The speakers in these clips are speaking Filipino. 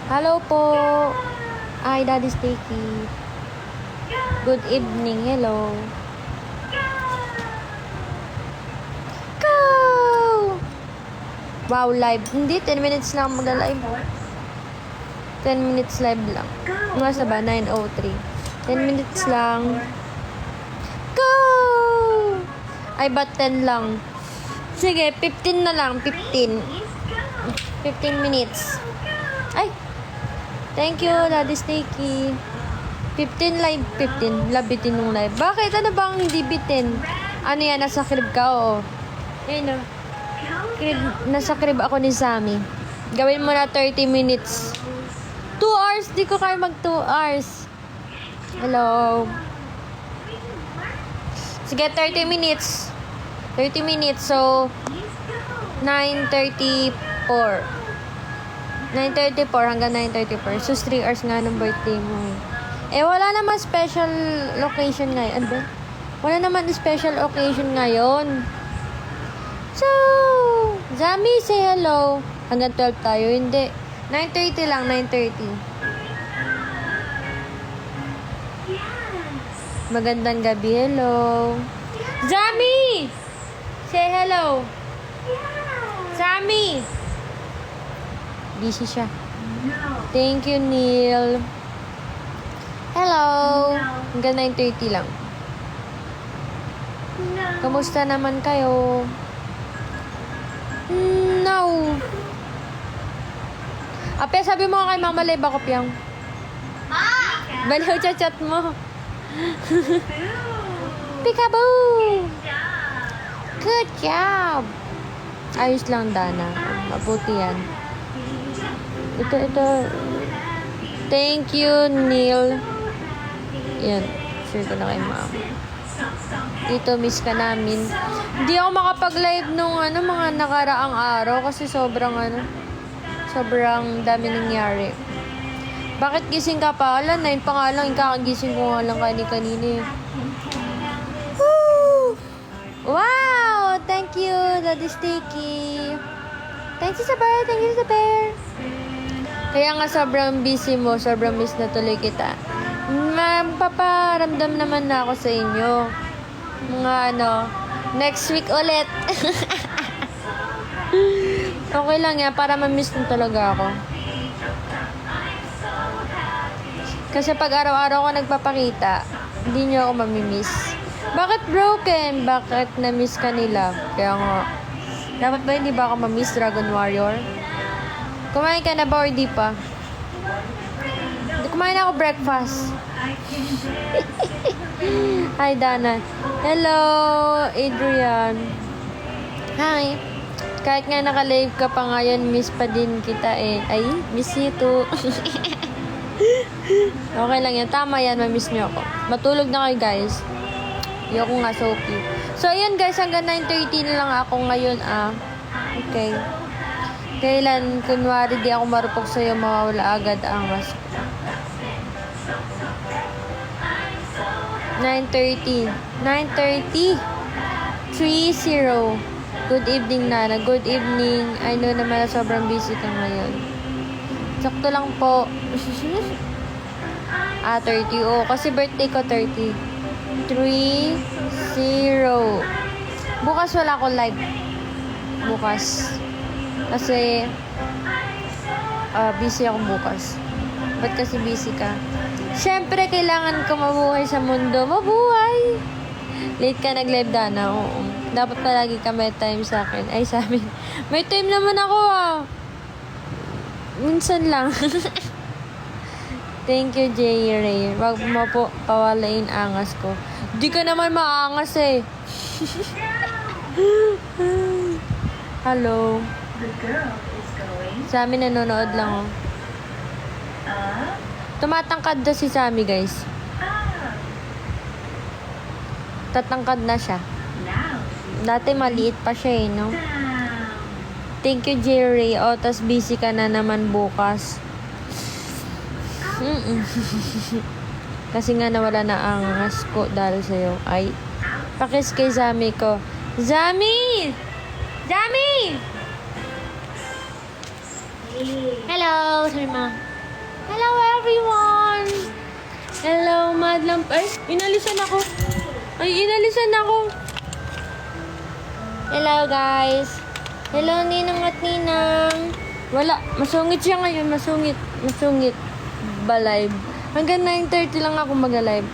Hello po. Hi, Daddy Sticky. Good evening. Hello. Go! Wow, live. Hindi, 10 minutes lang mag-live. 10 minutes live lang. Nasa ba? 9:03. 10 minutes lang. Go! Ay, ba't 10 lang? Sige, 15 na lang. 15 minutes. Ay! Thank you, Daddy Sticky. 15 live, 15. Labitin nung live. Bakit? Ano bang hindi bitin? Ano yan? Nasa crib ka? Oo. Ayun o. Nasa crib ako ni Sammy. Gawin mo na 30 minutes. 2 hours. Di ko kaya mag 2 hours. Hello. Sige, 30 minutes. 30 minutes. So, 9:34. 9:34 hanggang 9:34. So, 3 hours nga ng birthday mo. Eh, wala naman special location ngayon. Ano ba? Wala naman special occasion ngayon. So, Zami, say hello. Hanggang 12 tayo. Hindi. 9:30 lang, 9:30. Magandang gabi, hello. Zami! Say hello. Zami! Busy siya. Thank you, Neil. Hello. Hanggang 9:30 lang. Kamusta naman kayo? No. Ape, sabi mo kay Mama Lay, bako piyang. Baliw chat mo. Peekaboo! Good job! Ayos lang, Dana. Mabuti yan. Ito. Thank you, Neil. Yan. Share ko na kay Mama. Ito, miss ka namin. Hindi ako makapag-live nung mga nakaraang araw kasi sobrang dami nangyari. Bakit gising ka pa? Ala, 9 pa nga lang. Kakagising ko nga lang kanina. Woo! Wow! Thank you, Daddy Sticky. Thank you sa bear. Thank you sa bear. Kaya nga sobrang busy mo. Sobrang miss na tuloy kita. Magpaparamdam naman na ako sa inyo. Mga next week ulit. Okay lang yan, para ma-miss na talaga ako. Kasi pag araw-araw ko nagpapakita, hindi nyo ako mamimiss. Bakit broken? Bakit na-miss ka nila? Kaya nga, dapat ba hindi ba ako ma-miss, Dragon Warrior? Kumain ka na ba or di pa? Kumain ako breakfast. Hi, Dana. Hello, Adrian. Hi. Kahit nga naka-live ka pa ngayon, miss pa din kita eh. Ay, miss you too. Okay lang yan. Tama yan, ma-miss nyo ako. Matulog na kayo, guys. Ayoko nga, Sophie. So, ayun guys, hanggang 9:30 na lang ako ngayon, Okay. Kailan, kunwari di ako marupok sa'yo, mawawala agad ang mas. 9:30. 30. Good evening, Nana. Good evening. I know naman na sobrang busy ka ngayon. Sakto lang po. 30. Oh, kasi birthday ko 30. 30. Bukas wala akong live. Bukas. Kasi, busy ako bukas. Ba't kasi busy ka? Siyempre, kailangan ko mabuhay sa mundo. Mabuhay! Late ka nag-live, Dana. Oo. Dapat palagi ka may time sa akin. Ay, sa amin. May time naman ako, Minsan lang. Thank you, J. Ray. Wag mo po pawalain angas ko. Di ka naman maangas eh. Hello. Sa amin nanonood lang, Tumatangkad na si Sammy, guys. Tatangkad na siya. Dati maliit pa siya eh, no? Thank you, Jerry. Tas busy ka na naman bukas. Kasi nga nawala na ang angas ko dahil sa'yo. Ay, pakis kay Sammy ko. Sammy! Sammy! Hello, sorry ma. Hello, everyone! Hello, madlang... Ay, inalisan ako. Hello, guys. Hello, Ninang at Ninang. Wala. Masungit siya ngayon. Masungit. Ba-live. Hanggang 9:30 lang ako mag-live.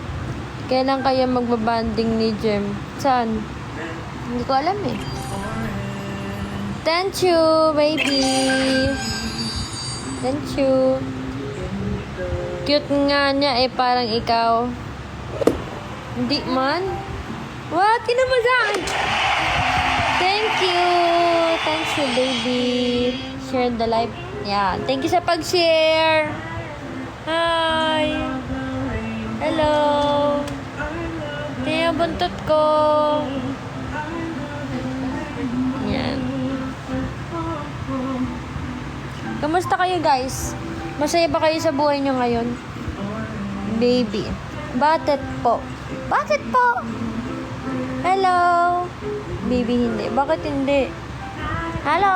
Kailan kaya magbabanding ni Jem? Saan? Hindi ko alam eh. Thank you, baby. Thank you. Cute nga niya eh, parang ikaw. Hindi man. What? Kinamazan! Thank you. Thank you, baby. Share the live. Yeah. Thank you sa pag-share. Hi. Hello. Kaya buntot ko. Yan. Kamusta kayo, guys? Masaya ba kayo sa buhay nyo ngayon? Baby. Bakit po? Hello. Baby, hindi. Bakit hindi? Hello.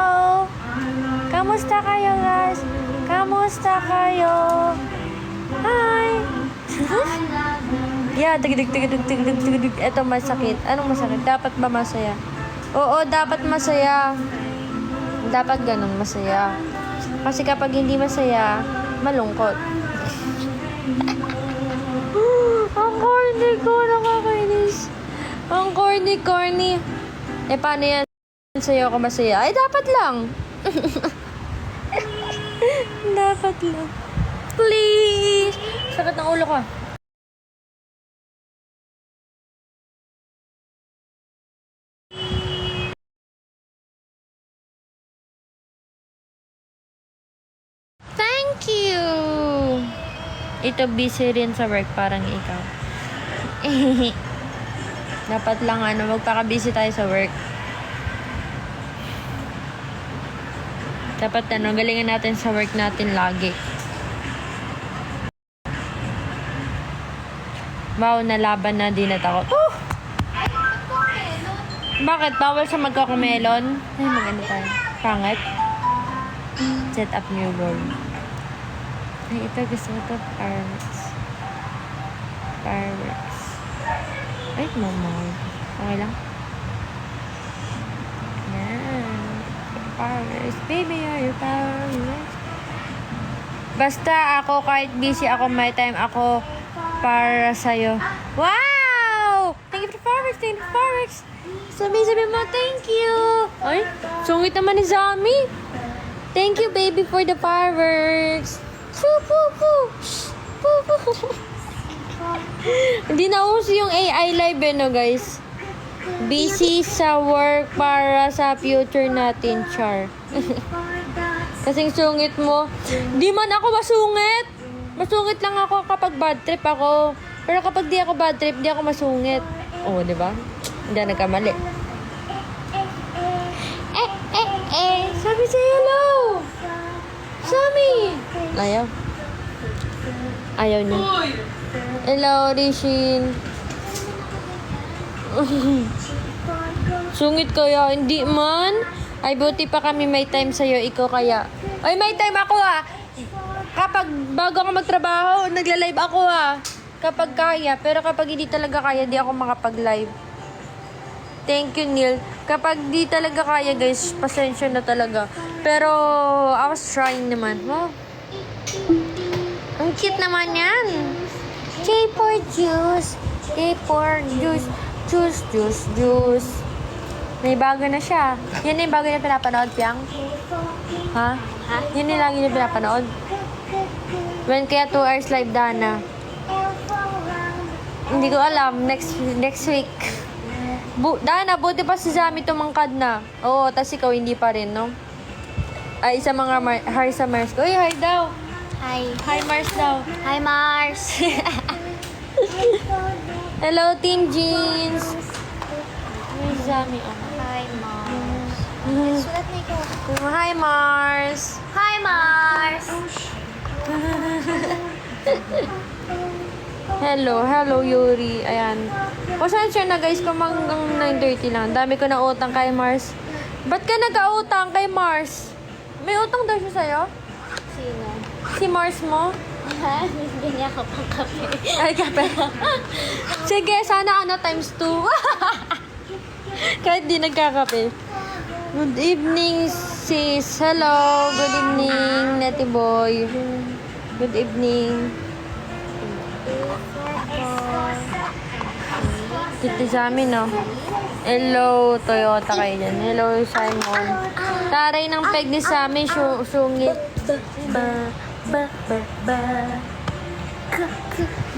Kamusta kayo, guys? Kamusta kayo? Hi. Yeah, tig. Ito masakit. Anong masakit? Dapat ba masaya? Oo, dapat masaya. Dapat ganun, masaya. Kasi kapag hindi masaya, malungkot. Ang corny ko, nakakainis. Ang corny. Eh, paano yan? Sa'yo ako masaya? Ay, dapat lang. Dapat lang. Please. Sakit ng ulo ko. Thank you. Ito busy rin sa work, parang ikaw. Dapat lang magpaka-busy tayo sa work. Dapat galingan natin sa work natin lagi. Wow, nalaban na, di natakot. Bakit? Bawal sa magkakamelon? Ay, maganda tayo. Pangit. Set up new world. Ay, ito gusto ko ito. Fireworks. Ay, mamahal. Okay lang. Yan. Fireworks. Baby, are you fireworks? Basta ako, kahit busy ako, may time ako para sa'yo. Wow! Thank you for fireworks. Sabi mo, thank you. Ay, sungit naman ni Zami. Thank you, baby, for the fireworks. Hindi na uso yung AI live no, guys. Busy sa work para sa future natin, char. Kasing sungit mo. Di man ako masungit. Masungit lang ako kapag bad trip ako. Pero kapag di ako bad trip, di ako masungit. Oo, di ba? Hindi na nagkamali. Sabi sa hello. Sami. Ayaw niya. Hello, Rishin. Sungit kaya, hindi man. Ay, buti pa kami may time sa'yo. Ikaw kaya. Ay, may time ako Kapag bago ako magtrabaho, nagla-live ako Kapag kaya. Pero kapag hindi talaga kaya, di ako makapag-live. Thank you, Neil. Kapag di talaga kaya, guys, pasensya na talaga. Pero, I was trying naman. Wow. Ang cute naman yan. J for juice. J for juice. Juice. May bago na siya. Yan yung bago na pinapanood, Piang? Ha? Yan yung lagi na pinapanood? When kaya 2 hours live, Dana? Hindi ko alam. Next week. Dana, buti pa si Zami tumangkad na. Oo, tas ikaw hindi pa rin, no? Ay, sa mga hi sa Mars. Uy, hi daw. Hi Mars daw. Hi, Mars. Hello, Team Jeans. May Zami, Hi, Mars. Sulat na ikaw. Hi, Mars. Hi, Mars. Hello, Yuri. Ayan. Pasensya na, guys, kung hanggang 9:30 lang. Dami ko na utang kay Mars. Ba't ka nag-autang kay Mars? May utang daw siya sa'yo? Sino? Si Mars mo? Hindi niya ako pang kape. Ay, kape. Sige, sana times 2. Kahit di nagkakape. Good evening, sis. Hello. Good evening, Netty Boy. Good evening. Kiti sa amin, no? Hello, Toyota kayo dyan. Hello, Simon. Taray ng peg ni Sammy, sungit.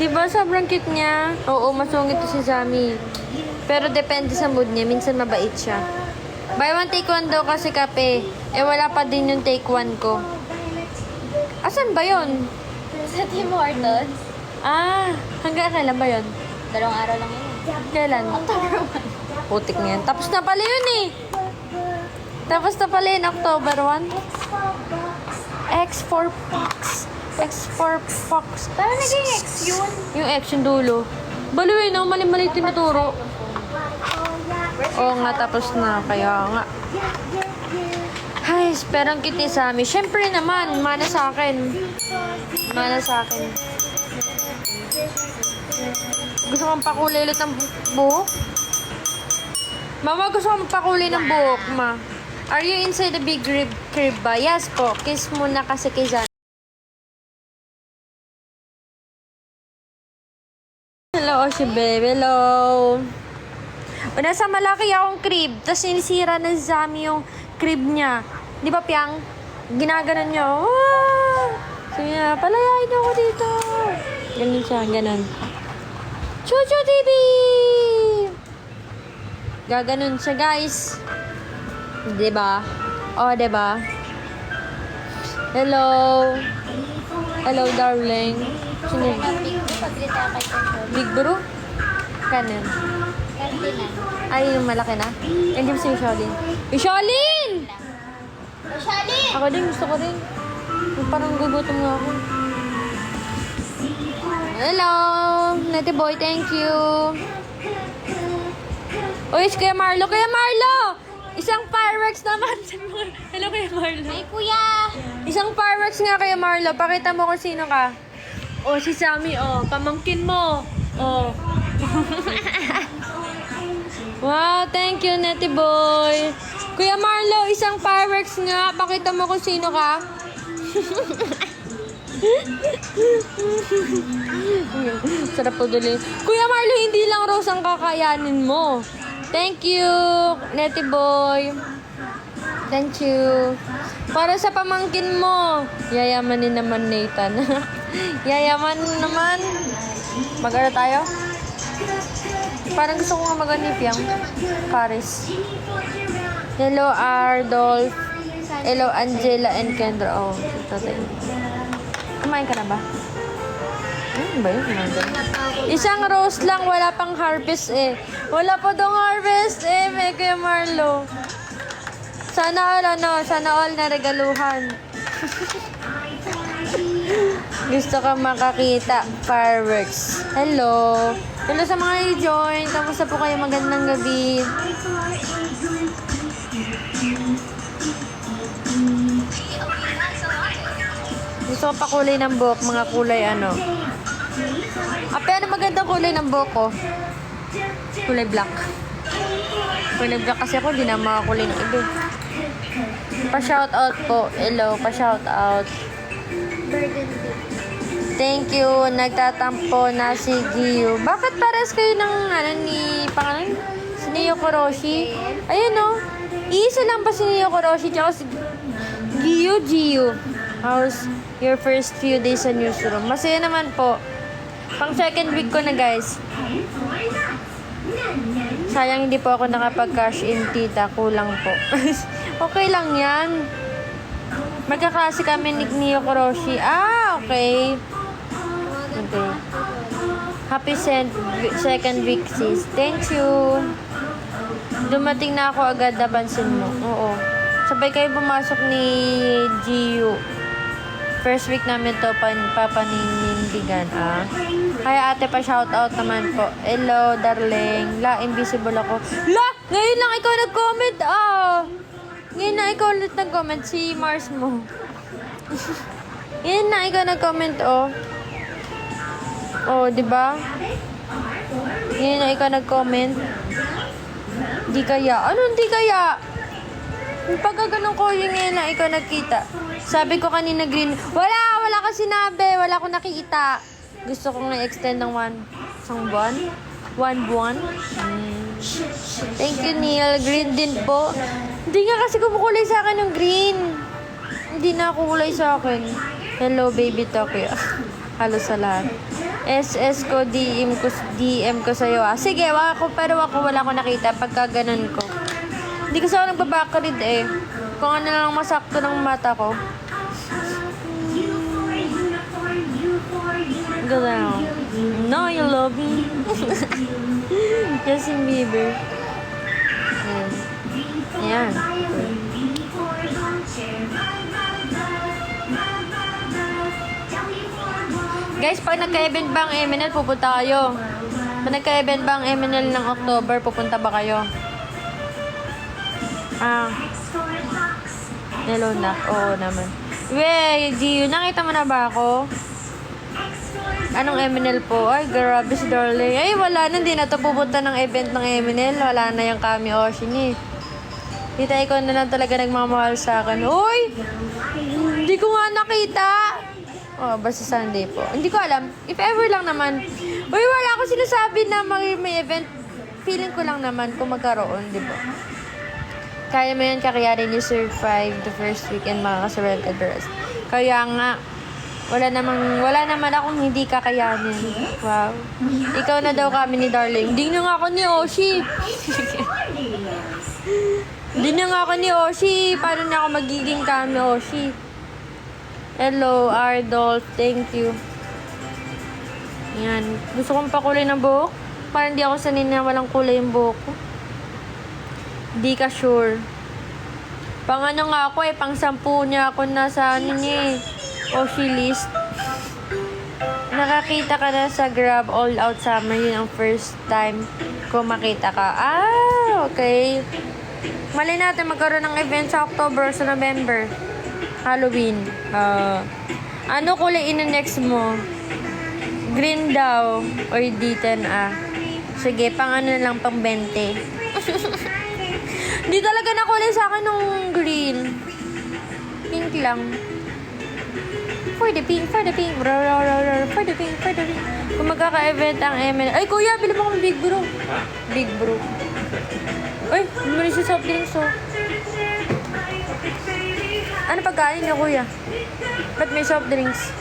Diba sobrang cute niya? Oo, masungit to si Sammy. Pero depende sa mood niya. Minsan mabait siya. Buy one, take one daw kasi kape. Eh, wala pa din yung take one ko. Asan ba yun? Sa Tim Hortons. Ah, hanggang kailan ba yun? 2 araw lang yun. Kailan? October 1. Putik na yan. Tapos na pala yun eh. Tapos na pala yun, October 1. X4 Fox. X4 Fox. Parang naging X yun. Yung X yung dulo. Baliwin, no? Mali-mali tinuturo. Oo nga, tapos na. Kaya nga. Ay, pero ang kiti sa amin. Siyempre naman, mana sa akin. Mana sa akin. Gusto mong pakulay ulit ng buhok? Mama, gusto mong pakulay ng buhok, ma. Are you inside the big crib ba? Yes po. Kiss mo na kasi kay Zan. Hello, Oshi babe. Hello. O, nasa malaki akong crib. Tapos sinisira na si Zami yung crib niya. Di ba, Piang? Ginaganon niya. Ah! Sabi niya, palayain ako dito. Ganun siya, ganun. Chuchu TV! Gaganon siya, guys. Diba? O, diba? Hello. Hello, darling. Sino? Big Bro? Kanin. Kantinan. Ay, yung malaki na. Hindi mo si Sholin. Sholin! Shali! Ako din, gusto ko rin. Parang gugutom nga ako. Hello! Netty boy, thank you. Uy, Kuya Marlo! Kuya Marlo! Isang fireworks naman. Hello, Kuya Marlo. Ay, kuya! Isang fireworks nga, Kuya Marlo. Pakita mo kung sino ka. Oh, si Sammy, oh. Pamangkin mo. Oh. Wow, thank you, Netty boy. Kuya Marlo, isang fireworks nga. Pakita mo kung sino ka. Sarap po dali. Kuya Marlo, hindi lang rose ang kakayanin mo. Thank you, Netty boy. Thank you. Para sa pamangkin mo. Yayamanin naman, Nathan. Yayaman naman. Mag-ano tayo? Parang gusto ko nga mag-anip yung Paris. Hello, Ardolph. Hello, Angela and Kendra. Oh, tatay. Kumain ka na ba? Ano ba yun? Isang rose lang, wala pang harvest eh. Wala pa dong harvest eh, may Kuya Marlo. Sana all, sana all na regaluhan. Gusto ka makakita. Fireworks. Hello. Hello sa mga i-join. Kamusta po kayo? Magandang gabi. Gusto ko pa kulay ng buhok. Mga kulay ano. Ape, ano magandang kulay ng buhok ko? Kulay black. Kulay black kasi ako. Di na makakulay ng iba. Pa-shoutout po. Hello. Pa-shoutout. Thank you. Nagtatampo na si Giyu. Bakit pares kayo ng pangalan? Si Neo Kuroshi? Ayun o. Iisa lang ba si Neo Kuroshi? Tsaka si Giyu. How's your first few days sa newsroom? Masaya naman po. Pang second week ko na, guys. Sayang hindi po ako nakapag-cash in, tita. Kulang po. Okay lang yan. Magkaklase kami ni Neo Kuroshi. Ah, okay. Okay. Happy second week, sis. Thank you. Dumating na ako agad, napansin mo. Oo. Sabay kayo pumasok ni Giyu. First week namin to papaninindigan, ah. Kaya ate, pa-shoutout naman po. Hello, darling. La, invisible ako. La! Ngayon lang ikaw nag-comment, ah. Ngayon na ikaw ulit nag-comment. Si Mars mo. Yan na, ikaw nag-comment, oh. Oh, di ba? Yan na, ikaw nag-comment. Di kaya. Ano hindi kaya? Pagka ganun ko, yung ngayon na ikaw nagkita. Sabi ko kanina green. Wala ka sinabi. Wala akong nakikita. Gusto kong na-extend ng isang buwan. 1 buwan. Thank you, Neil. Green din po. Hindi nga kasi kumukulay sa akin yung green. Hindi na kulay sa akin. Hello, baby Tokyo. Halos sa lahat. SS ko, DM ko sa'yo ah. Sige, pero wala ko nakita pagka ganun ko. Hindi kasi ako nagbabakarid eh. Kung ano lang masakto ng mata ko. Gano'n. No, you love me. Justin Bieber. Ayan. Guys, pag nagka-event ba ang MNL, pupunta kayo. Pag nagka-event ba ang MNL ng October, pupunta ba kayo? Hello na. Oo naman. Wey, Gio, nakita mo na ba ako? Anong MNL po? Ay, grabe si darling. Ay, wala na. Hindi na to pupunta ng event ng MNL. Wala na yung Kami Oshin eh. Kita, ikaw na lang talaga nagmamahal sa akin. Uy! Hindi ko nga nakita. Oh, basta Sunday po. Hindi ko alam. If ever lang naman. Uy, wala akong sinasabi na may event. Feeling ko lang naman kung magkaroon, di ba? Kaya mo yan, kakayanin you survive the first weekend, makakasarel ka the rest. Kaya nga, wala naman akong hindi kakayanin. Wow. Ikaw na daw kami ni darling. Hindi na nga ako ni Oshi. Hindi na nga ako ni Oshi. Paano na ako magiging kami Oshi? Hello, Ardolph. Thank you. Yan. Gusto kong pakulay ng buhok. Parang di ako sanay na walang kulay yung buhok ko. Di ka sure. Pang ano nga ako eh, pang 10 niya ako nasa ano niya eh. Oshi list. Nakakita ka na sa Grab All Out Summer. Yun ang first time ko makita ka. Okay. Mali natin magkaroon ng event sa October, sa November. Halloween. Ano kulay ina-next mo? Green daw. Or D10 Sige, pang ano lang, pang 20. Hindi talaga nakulay sa akin ng green. Pink lang. For the pink. For the pink. Kung magkaka-event ang MN. Ay, kuya, bili mo kami Big Bro. Big Bro. Ay, bumili si soft drinks, oh. Ano pagkain niyo, kuya? Ba't may soft drinks?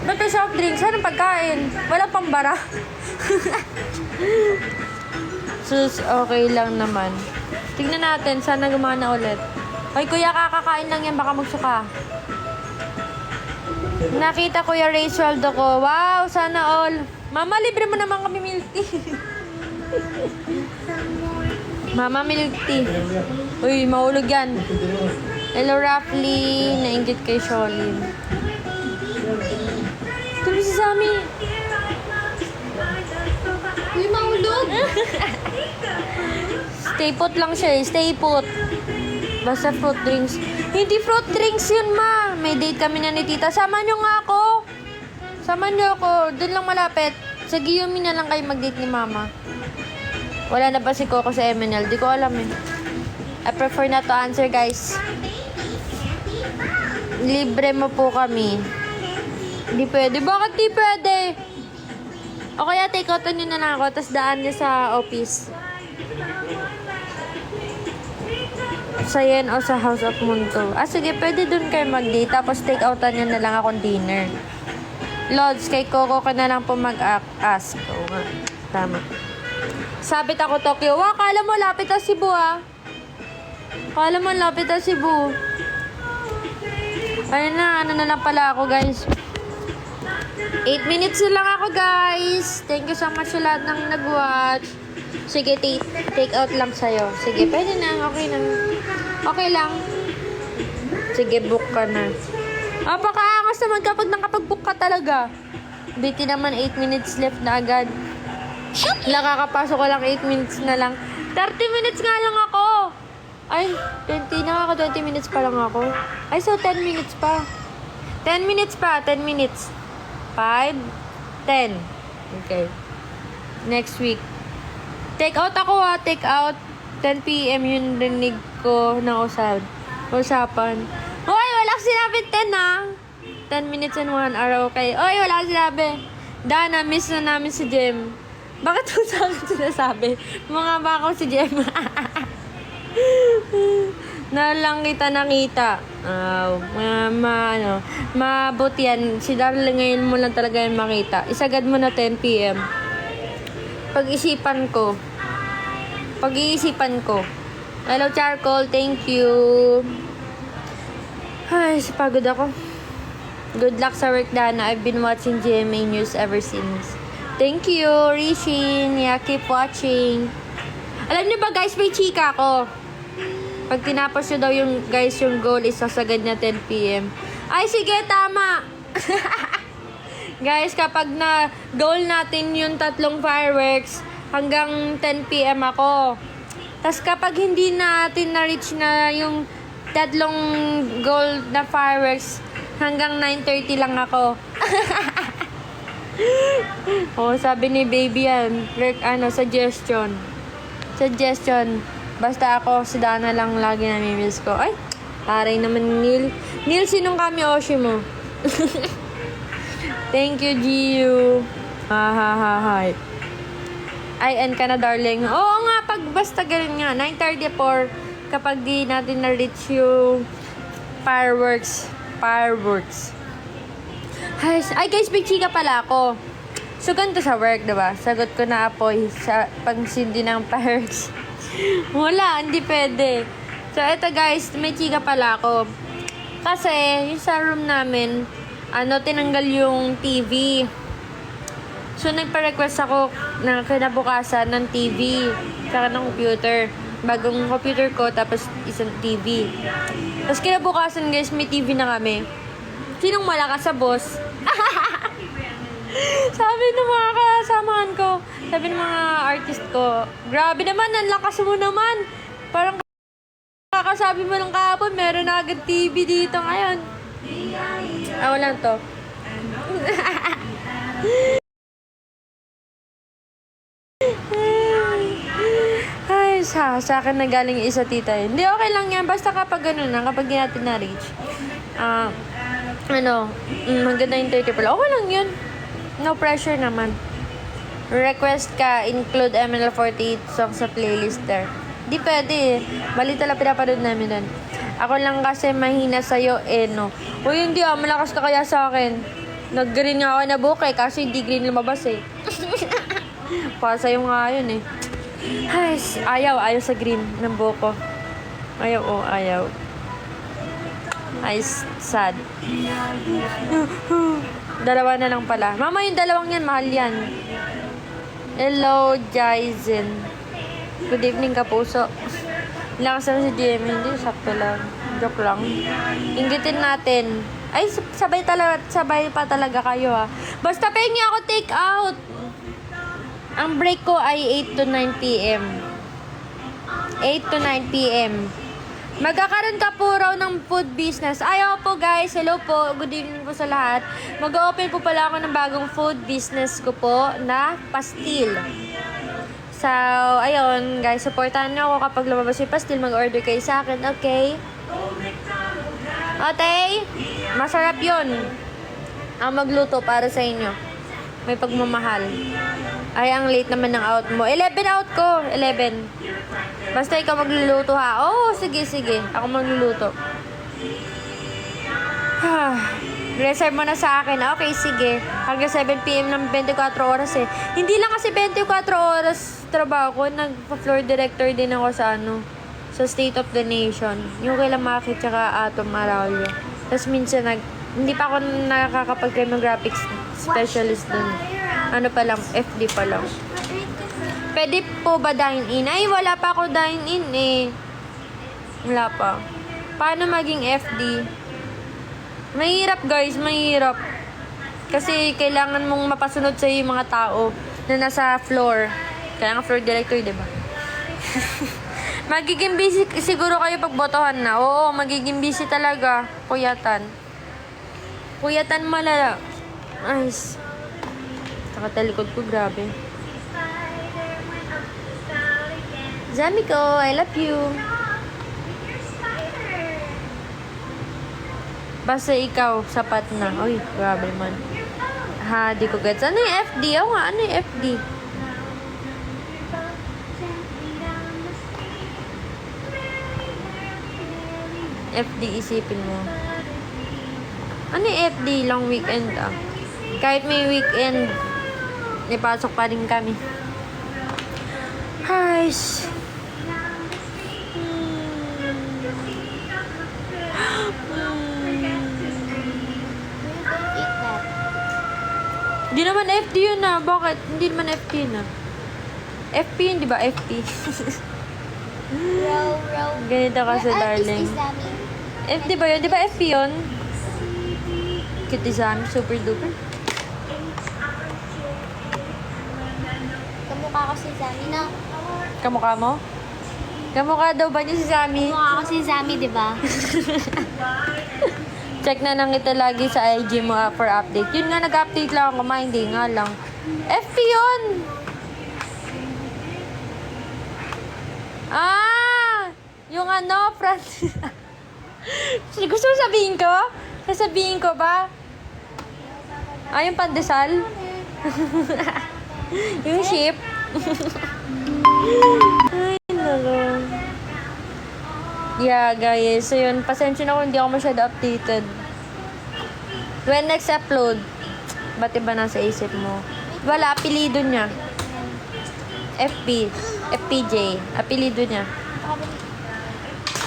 Ba't may soft drinks? Anong pagkain? Walang pambara. Sus, okay lang naman. Tignan natin, sana gumana ulit. Ay, kuya, kakakain lang yan. Baka magsuka. Nakita Kuya Ray sweldo ko. Wow, sana all. Mama, libre mo naman kami milk tea. Mama, milk tea. Uy, mahulog yan. Hello, Raffly. Nainggit kay Sholin. Tuloy si Sammy. Uy, mahulog. Stay put lang siya eh. Stay put. Basta fruit drinks. Hindi fruit drinks yun, ma. May date kami na ni tita. Sama nyo nga ako. Sama nyo ako. Doon lang malapit. Sa Giyumi na lang kayo mag-date ni mama. Wala na ba si Coco sa MNL? Di ko alam eh. I prefer not to answer, guys. Libre mo po kami. Hindi pwede. Bakit di pwede? O kaya take out nyo na lang ako, tapos daan nyo sa office. Sa Yen o sa House of Munto. Sige, pwede dun kayo mag-date, tapos take outan nyo na lang akong dinner. Lods, kay Coco ka na lang po mag-ask. Oo nga. Tama. Sabit ako Tokyo. Kala mo lapit ang Cebu, Kala mo lapit ang Cebu. Ayun na, ano na lang pala ako, guys. 8 minutes na lang ako, guys. Thank you so much sa lahat ng nag-watch. Sige, take out lang sa'yo. Sige, pwede na. Okay na. Okay lang. Sige, book ka na. Napakaangas naman kapag nakapag-book ka talaga. Biti naman 8 minutes left na agad. Nakakapasok ko lang 8 minutes na lang. 30 minutes nga lang ako. Ay, 20 na ako. 20 minutes pa lang ako. Ay, so 10 minutes pa. 10 minutes pa, 10 minutes. 5, 10. Okay. Next week. Take out ako ha, take out. 10 p.m. yung rinig ko ng usapan. Hoy, wala kang sinabi 10 ha. 10 minutes and 1 hour, okay. Hoy, wala kang sinabi. Dana, miss na namin si Jem. Bakit mo sa akin sinasabi? Mga ba ako si Jem? Na lang kita nakita. Mabuti yan. Si Darling ngayon mo lang talaga yan makita. Isagad mo na 10 p.m. Pag-iisipan ko. Hello, Charcoal. Thank you. Ay, pagod ako. Good luck sa work, Dana. I've been watching GMA News ever since. Thank you, Rishin. Yeah, keep watching. Alam niyo ba, guys, may chika ko. Pag tinapos nyo daw yung, guys, yung goal is sasagad na 10 p.m. Ay, sige, tama. Guys, kapag na goal natin yung 3 fireworks, hanggang 10 p.m. ako. Tapos kapag hindi natin na-reach na yung 3 goal na fireworks, hanggang 9:30 lang ako. Oh, sabi ni baby yan. Suggestion. Basta ako, si Dana lang lagi namimiss ko. Ay, taray naman Neil. Neil, sinong kami Oshi mo? Thank you, Giu. Hi. Ay, end ka na, darling. Oo nga, basta ganun nga. 9:34, kapag di natin na-reach yung fireworks. Ay, guys, big chika pala ako. So, ganito sa work, diba? Sagot ko na apoy sa pagsindi ng fireworks. Wala, hindi pwede. So, eto guys, may chika pala ako. Kasi, yung sa room namin, tinanggal yung TV. So, nagpa-request ako na kinabukasan ng TV. Saka ng computer. Bagong computer ko, tapos isang TV. Tapos kinabukasan guys, may TV na kami. Sinong malakas sa boss? Sabi ng mga kasamahan ko, sabi ng mga artist ko, grabe naman, ang lakas mo naman. Parang kakasabi mo ng kahapon, meron na agad TV dito ngayon. Wala to. Ay, sa akin na galing yung isa tita. Hindi, okay lang yan. Basta kapag gano'n na, kapag di natin na-reach. Hanggang 9:30 pala. Okay lang yun. No pressure naman. Request ka, include ML48 songs sa playlist there. Di pwede eh. Balita lang pinapanood namin nun. Ako lang kasi mahina sa'yo, no. Uy, hindi malakas ka kaya sa akin. Nag-green nga ako na buke, kasi hindi green lumabas eh. Pasa'yo nga yun eh. Ay, ayaw sa green ng buko. Ayaw. Ay, sad. Dalawa na lang pala. Mama, yung dalawang yan, mahal yan. Hello, Jaizen. Good evening, kapuso. Lakas naman si GM, hindi, sakto lang. Joke lang. Inggitin natin. Ay, sabay pa talaga kayo ha. Basta pengi ako take out. Ang break ko ay 8 to 9 p.m. 8 to 9 p.m. Magkakaroon ka po raw ng food business. Ayaw po guys, hello po, good evening po sa lahat. Mag-open po pala ako ng bagong food business ko po na pastil. So, ayun guys, supportahan nyo ako kapag lumabas yung pastil, mag-order kayo sa akin, okay? Okay? Masarap yun. Ang magluto para sa inyo. May pagmamahal. Ay, ang late naman ng out mo. 11 out ko. 11. Basta ikaw magluluto ha. Oo, sige. Ako magluluto. Reserve mo na sa akin. Okay, sige. Hanggang 7 p.m. ng 24 oras eh. Hindi lang kasi 24 oras trabaho ko. Nag-floor director din ako sa sa State of the Nation. Yung kailang Makit tsaka Atom Araujo. Tapos minsan hindi pa ako nakakapag-graphics specialist dun. Pa lang, FD pa lang. Pwede po ba dine-in? Ay, wala pa ako dine-in eh. Wala pa. Paano maging FD? Mahirap guys, mahirap. Kasi kailangan mong mapasunod sa yung mga tao na nasa floor. Kaya nga floor director, diba? Magiging busy siguro kayo pag botohan na. Oo, magiging busy talaga. Kuyatan. Puyatan malala. Nice. Saka talikod ko, grabe. Zami ko, I love you. Basta ikaw, sapat na. Uy, grabe man. Ha, di ko gets. Ano yung FD? Oo nga, ano yung FD? FD, isipin mo. Ano yung FD? Long weekend ah. Kahit may weekend, ipasok pa rin kami. Guys. Eat that. Hindi naman FD yun ah. Bakit? Hindi naman FD yun ah. FP yun, di ba? FP. Row, row. Ganito kasi, darling. Is Zami. FD ba yun? Di ba FP yun? Cute ni Zami. Super duper. Kamukha ko si Zami. No. Kamukha mo? Kamukha daw ba niya si Zami? Kamukha ko si Zami, di ba? Check na lang kita lagi sa IG mo for update. Yun nga, nag-update lang ako. Hindi nga lang. FP yun! Ah! Yung ano, Francis. Gusto mo sabihin ko? Sasabihin ko ba? Ah, yung pandesal? Yung ship? Ay, nalo. Yeah, guys. So, yun. Pasensya na kung hindi ako masyado updated. When next upload, ba't iba nasa isip mo? Wala, apelido niya. FP. FPJ. Apelido niya.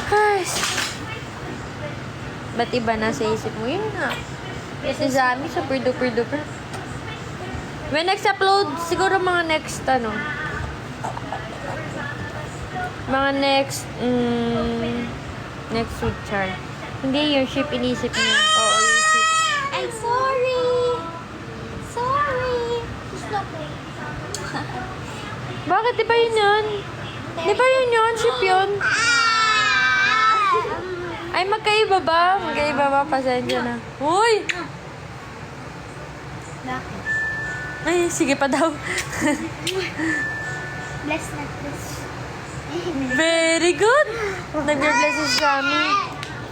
Ay. Ba't iba nasa isip mo? Yun nga. Si Zami, super duper duper. When next upload, siguro mga next, mga next week, Char. Hindi yung ship, inisip niya. Oo, yung ship. I'm sorry. Sorry. Just not me. Bakit? Di ba yun yun? Di ba yun yun? Ship yun? Ay, magkaiba ba? Magkaiba ba? Pasensya na. Uy! Ay, sige pa daw. Bless na, bless. Very good! Nag-bless si Sammy.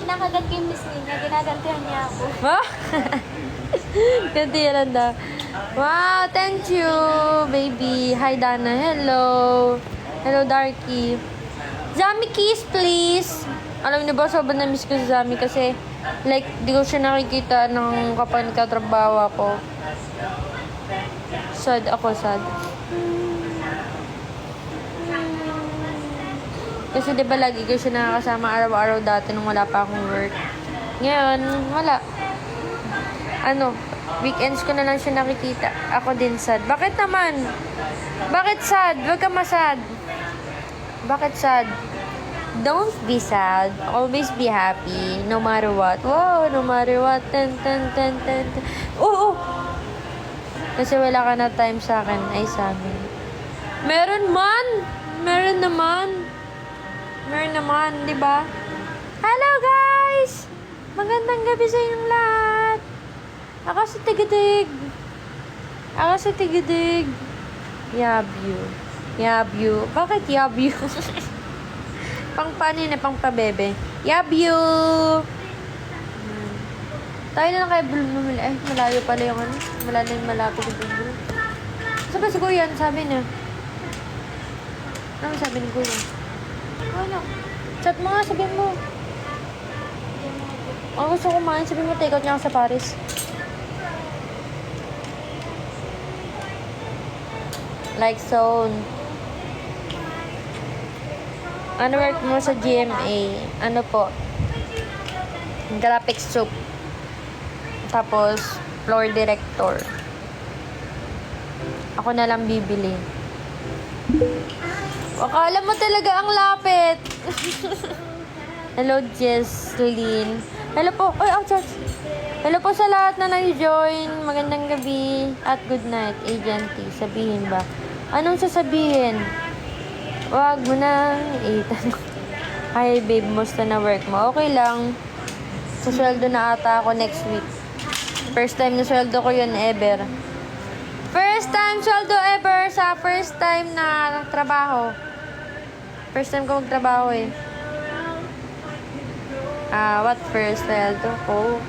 Kinakagat ko yung miss niya. Ginagantihan niya ako. Wow! Ganti yan daw. Wow, thank you, baby. Hi, Dana. Hello. Hello, Darky. Zami, kiss, please. Alam niyo ba, sobrang na-miss ko si Zami kasi like, di ko siya nakikita ng kapag nagkatrabaho ako. Sad ako, sad. Kasi di ba lagi ko siya nakakasama araw-araw dati nung wala pa akong work. Ngayon, wala. Weekends ko na lang siya nakikita. Ako din sad. Bakit naman? Bakit sad? Huwag ka masad. Bakit sad? Don't be sad. Always be happy. No matter what. Wow, no matter what. Ten. Oo. Kasi wala ka na time sa akin. Ay, sa amin. Meron naman, di ba? Hello, guys! Magandang gabi sa inyong lahat. Ako si Tigidig. Yabyu. Bakit yabyu? Pang paano yun, pang pabebe. Yabyu! Tayo na lang kaya Bloom bumili. Eh, malayo pala yung malapit yung Bloom. Sabi si Kuya, sabi niya. Ano sabi ni Kuya? Ano? Chat mo nga, sabihin mo. Ang gusto ko kumain, sabihin mo, take out niya ako sa Paris. Like zone. Ano work mo sa GMA? Ano po? Graphic soup. Tapos, floor director. Ako na lang bibili. Akala mo talaga ang lapit. Hello, Jesslyn. Hello po. Ay, chat. Hello po sa lahat na nag-join. Magandang gabi at good night, Agent T. Sabihin ba? Anong sasabihin? Wag mo nang itanong. Hi, babe. Musta na work mo? Okay lang. Sa sweldo na ata ako next week. First time na sweldo ko yun ever. First time sweldo ever sa first time na trabaho. First time ko magtrabaho eh. What first sweldo ko?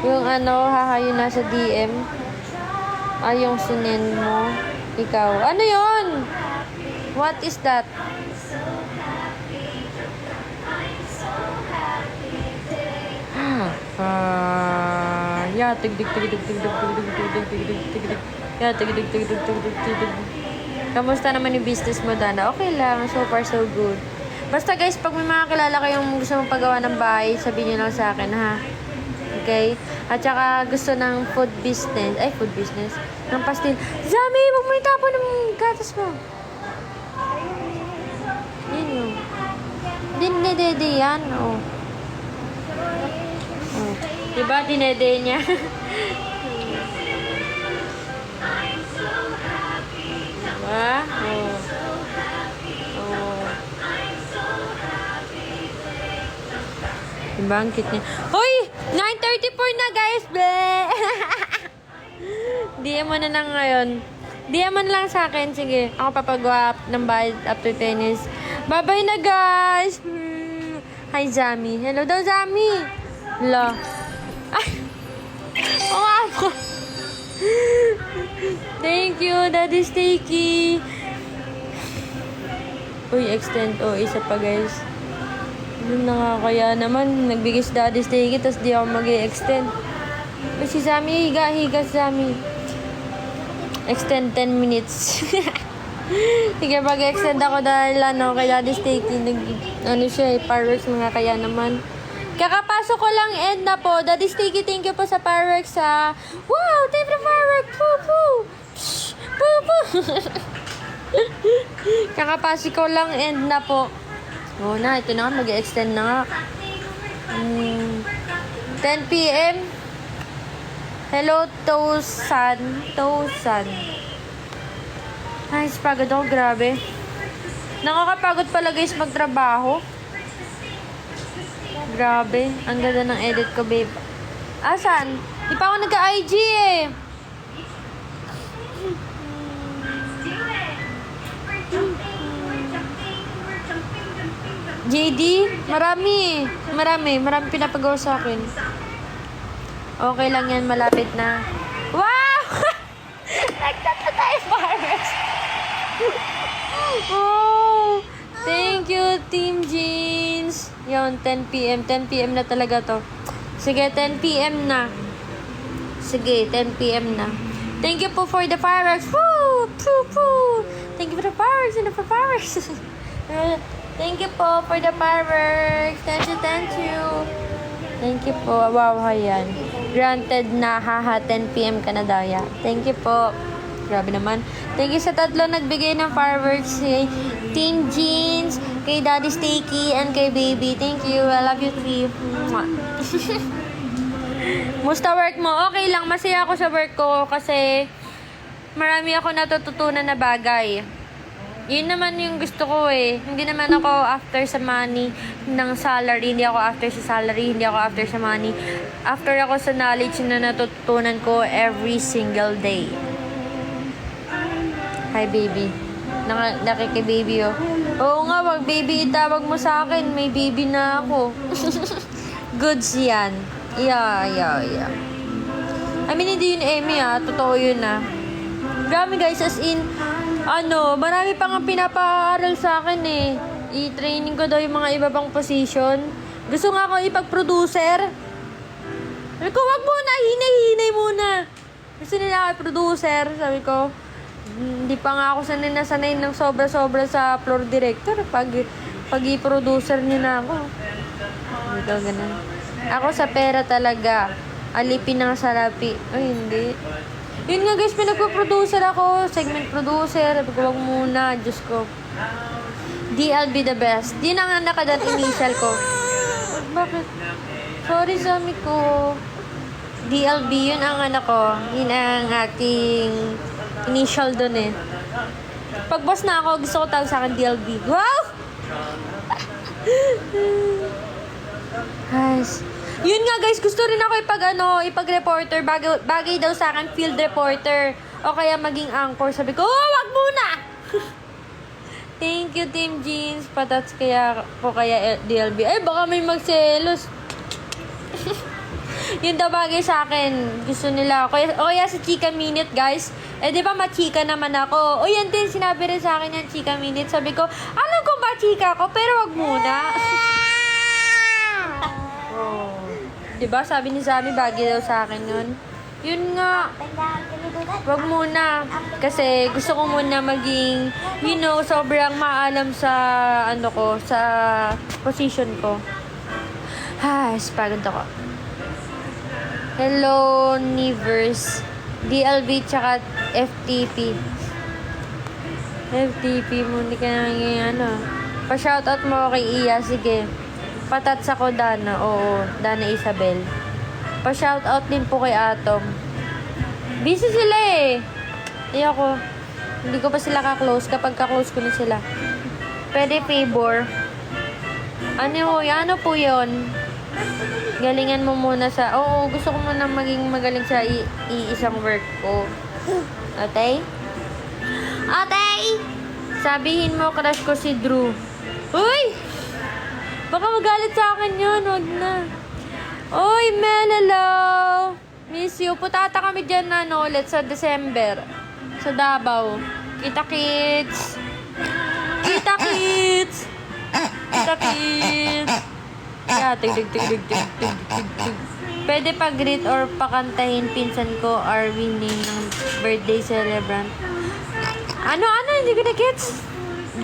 Yung hahayo na sa DM. Yung sinend mo. Ikaw. Ano yun? What is that? Kamusta naman yung business mo, Dana? Okay lang. So far, so good. Basta guys, pag may mga kilala kayong gusto mong paggawa ng bahay, sabihin nyo lang sa akin, ha? Okay? At saka gusto ng food business. Ay, food business. Ng pastil. Zami, huwag mo itapon ng gatas mo. Yan yun. Dinedede yan, oh. Oh. Diba, dinede niya? Diba? Oh. Oh. Diba, ang cute niya. Hoy! 9:34 na, guys! Bleh! DM mo na lang ngayon. DM mo na lang sa akin. Sige, ako papagawa ng bahay after tennis. Bye-bye na, guys! Hi, Zami. Hello daw, Zami! Hello. Ay! Oh, thank you, Daddy Steaky. Uy, extend. Oh, isa pa, guys. Nakakaya naman. Nagbigay si Daddy Steaky, tapos di ako mag-i-extend. Uy, si Zami, higa si Zami. Extend 10 minutes. Sige, mag-extend ako dahil kay Daddy Steaky. Siya, fireworks mga kaya naman. Kakapasok ko lang end na po. Daddy Steaky, thank you po sa fireworks ha. Wow, thank you for fireworks. Poo poo. Psh, poo poo. Kakapasok ko lang end na po. Oo na, ito na nga, mag-extend na nga. 10 p.m. Hello, Tosan. Ay, pagod ako, grabe. Nakakapagod pala guys magtrabaho. Grabe, ang ganda ng edit ko, babe. Asan? Di pa ako nagka-IG eh. JD, marami pinapagawa sa akin. Okay lang yan, malapit na. Wow! Nagtata tayo, Paris. Oh, thank you, Team Jeans. Yun, 10 p.m. 10 p.m. na talaga to. Sige, 10 p.m. na. Sige, 10 p.m. na. Thank you po for the fireworks. Woo! Poo, poo. Thank you for the fireworks and the fireworks. Thank you po for the fireworks. Thank you. Thank you po. Wow, ayan. Granted na, haha, 10 p.m. ka na daw, ya. Thank you po. Grabe naman. Thank you sa tatlo nagbigay ng fireworks. Kay Team Jeans, kay Daddy Steaky, and kay Baby. Thank you. I love you, three. Musta work mo? Okay lang. Masaya ako sa work ko kasi marami ako natututunan na bagay. Yun naman yung gusto ko eh. Hindi naman ako after sa money ng salary. Hindi ako after sa salary. Hindi ako after sa money. After ako sa knowledge na natutunan ko every single day. Hi, baby. Nakiki-baby, oh. Oo nga, wag baby itawag mo sa akin. May baby na ako. Goods yan. Yeah. I mean, hindi yun Emmy, totoo yun, Grabe, guys. As in, marami pa nga pinapaaral sa akin, eh. I-training ko daw yung mga iba pang position. Gusto nga ako ipag-producer. Sabi ko, wag muna. Hinay muna. Gusto nila ako i-producer. Sabi ko, hindi pa nga ako sanay ng sobra-sobra sa floor director. Pag i-producer niyo na ako. Ito, ganun. Ako sa pera talaga. Alipin ng salapi. Ay, hindi. Yun nga guys, pinagpo-producer ako. Segment producer. Sabi ko, wag muna. Diyos ko. DLB the best. Di na nga nakadat initial ko. Bakit? Sorry, Zami ko. DLB, yun ang ko. Yun ang aking initial dun eh. Pag boss na ako, gusto ko tawag sa akin DLB. Wow! Yun nga guys, gusto rin ako ipag-reporter. Bagay daw sa akin, field reporter. O kaya maging anchor. Sabi ko, oh, wag muna! Thank you, Team Jeans. Patats kaya DLB. Ay, baka may magselos. Yun daw bagay sa akin. Gusto nila. O kaya si Chika Minute, guys. Eh, di ba machika naman ako? O yan din, sinabi rin sa akin yan, Chika Minute. Sabi ko, alam ko machika ako, pero wag muna. Oh. Diba? Sabi ni Zami, bagay daw sa akin yun. Yun nga. Wag muna. Kasi gusto ko muna maging, sobrang maalam sa, sa position ko. Pagod ako. Hello, Nivers. DLB tsaka FTP. FTP mo, hindi ka nanging Pa-shoutout mo kay Iya, sige. Patats ako, Dana. Oo, Dana Isabel. Pa-shoutout din po kay Atom. Busy sila eh. Ako. Hindi ko pa sila ka-close. Kapag ka-close ko na sila. Pwede favor. Ano po yun? Galingan mo muna sa... Oo, gusto ko muna maging magaling sa isang work ko. Okay? Okay! Sabihin mo, crush ko si Drew. Uy! Baka magalit sa akin yun. Huwag na. Uy, Mel, hello! Miss you. Putata kami dyan ulit sa December. Sa Davao. Kita kids! Kita kids! Kita kids! Yeah, tig. Pwede pa-greet or pakantahin pinsan ko or winning ng birthday celebrant. Ano, hindi ko na gets?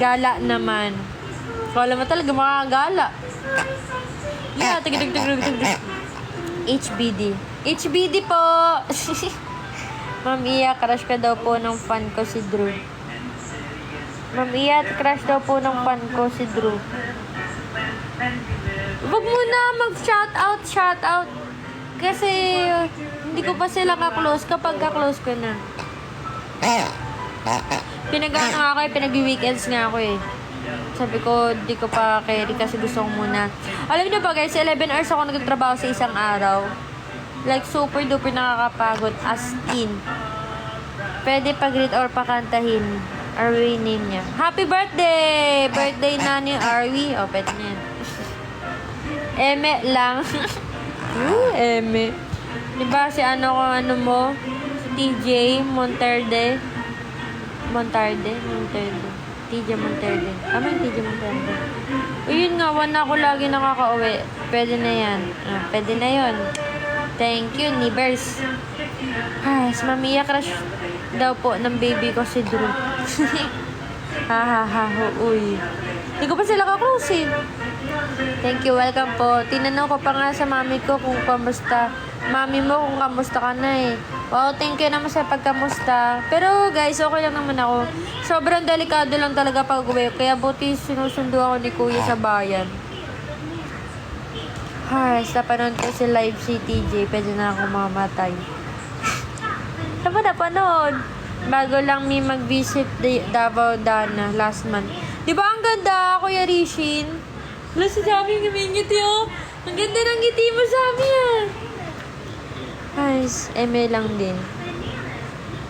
Gala naman. Kala mo talaga makagala. Yeah, tig. HBD. HBD po! Ma'am Iya, crush ka daw po ng fan ko si Drew. Ma'am Iya, crush daw po ng fan ko si Drew. Wag mo na mag-shoutout. Kasi hindi ko pa sila ka-close kapag ka-close ko na. Pinag-weekends nga ako eh. Sabi ko, di ko pa carry kasi gusto ko muna. Alam niyo ba guys, 11 hours ako nagtatrabaho sa isang araw. Like, super duper nakakapagod. As in. Pwede pa-greet or pakantahin. Arwi name niya. Happy birthday! Birthday na ni Arwi. O, pwede na yan. Eme lang. Eme. Diba si mo? Si TJ Monterde. TJ Monterde. Tama yung TJ Monterde. O yun nga, na ako lagi nakaka-uwi. Pwede na yan. Pwede na yun. Thank you, Nibers. Si Mamiya crush daw po ng baby ko si Drew. Uy. Hindi ko pa sila ka-close eh. Thank you, welcome po. Tinanong ko pa nga sa mami ko kung kamusta. Mami mo kung kamusta ka na eh. Wow, thank you naman sa pagkamusta. Pero guys, okay lang naman ako. Sobrang delikado lang talaga pag-uwi. Kaya buti sinusundo ako ni Kuya sa bayan. Sa panood ko si live si TJ, pwede na ako mamatay. Napanood. Bago lang may mag-visit Davao Dana last month. Diba ang ganda, Kuya Rishin? Wala si Sami yung ngiti oh. Ang ganda ng ngiti mo, Sami ah. Eme lang din.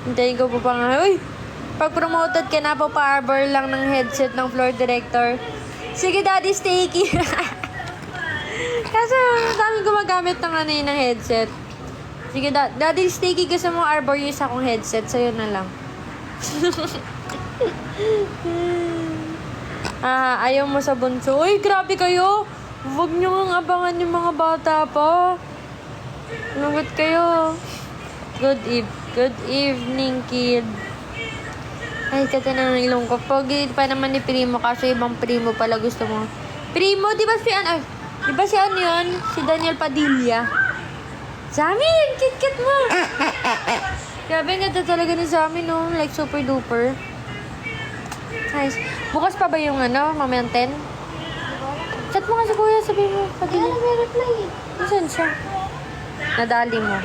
Hintayin ko pa nga. Uy! Pag promoted ka na po, pa-arbor lang ng headset ng floor director. Sige, Daddy Steaky. Kasi daming gumagamit ng headset. Sige, Daddy Steaky, gusto mo arbor yung isa kong headset. Sa'yo na lang. Ayaw mo sa bunso. Uy, grabe kayo. Huwag nyo nga abangan yung mga bata pa. Lugot kayo. Good evening, kid. Ay, kata na ng ilong ko. Pogi pa naman ni Primo kasi ibang Primo pala gusto mo. Primo, di ba si yun? Si Daniel Padilla. Sami, ang kit-kit mo. Grabe, ang ganda talaga ni Sami, no? Like, super duper. Nice. Bukas pa ba yung mamayang 10? Chat mo nga si Kuya, sabihin mo. Padilla. Kaya may reply eh. Saan siya? Nadali mo.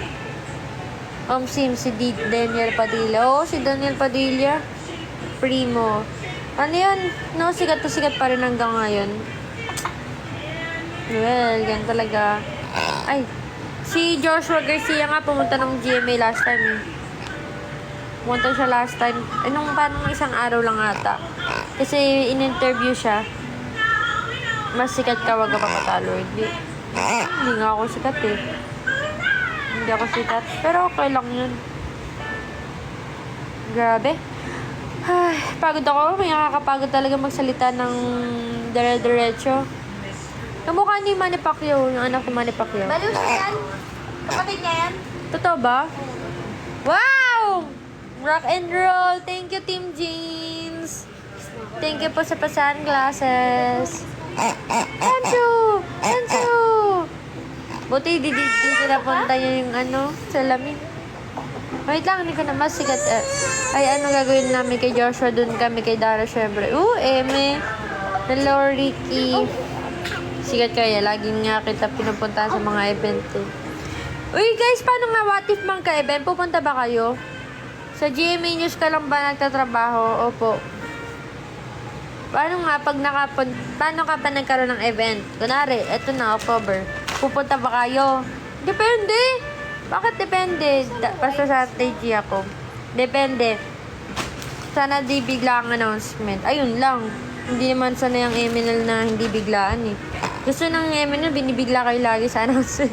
Si Daniel Padilla. Oo, si Daniel Padilla. Primo. Ano yun? No, sikat pa rin hanggang ngayon. Well, gan talaga. Ay, si Joshua Garcia nga pumunta ng GMA last time eh. Pumunta siya last time. Nung parang isang araw lang ata. Kasi in-interview siya. Mas sikat ka, wag ka pa matalo. Hindi nga ako sikat eh. Hindi ako sikat. Pero okay lang yun. Grabe. Ay, pagod ako. May nakakapagod talaga magsalita ng dire-diretso. Kamukha ni Manny Pacquiao, yung anak ni Manny Pacquiao. Baliw siya yan. Kapatid niya yan. Totoo ba? Wow! Rock and roll! Thank you, Team Jeans! Thank you po sa pa-sunglasses. Thank you! Thank you! Buti di napunta niya yung salamin. Wait lang, hindi ko na masikat. Ay, ano gagawin namin kay Joshua? Dun kami kay Dara, syempre. Eme. Hello, Ricky. Sikat kaya. Laging nga kita pinupunta sa mga event eh. Uy, guys, paano nga what if mang ka-event? Pupunta ba kayo? Sa GMA News ka lang ba nagtatrabaho? Opo. Paano nga paano ka pa nagkaroon ng event? Kunwari, eto na, October. Pupunta ba kayo? Depende. Bakit depende? Basta sa strategy ako. Depende. Sana di bigla ang announcement. Ayun lang. Hindi naman sana yung Eminal na hindi biglaan eh. Gusto ng Eminal, binibigla kayo lagi sa announcement.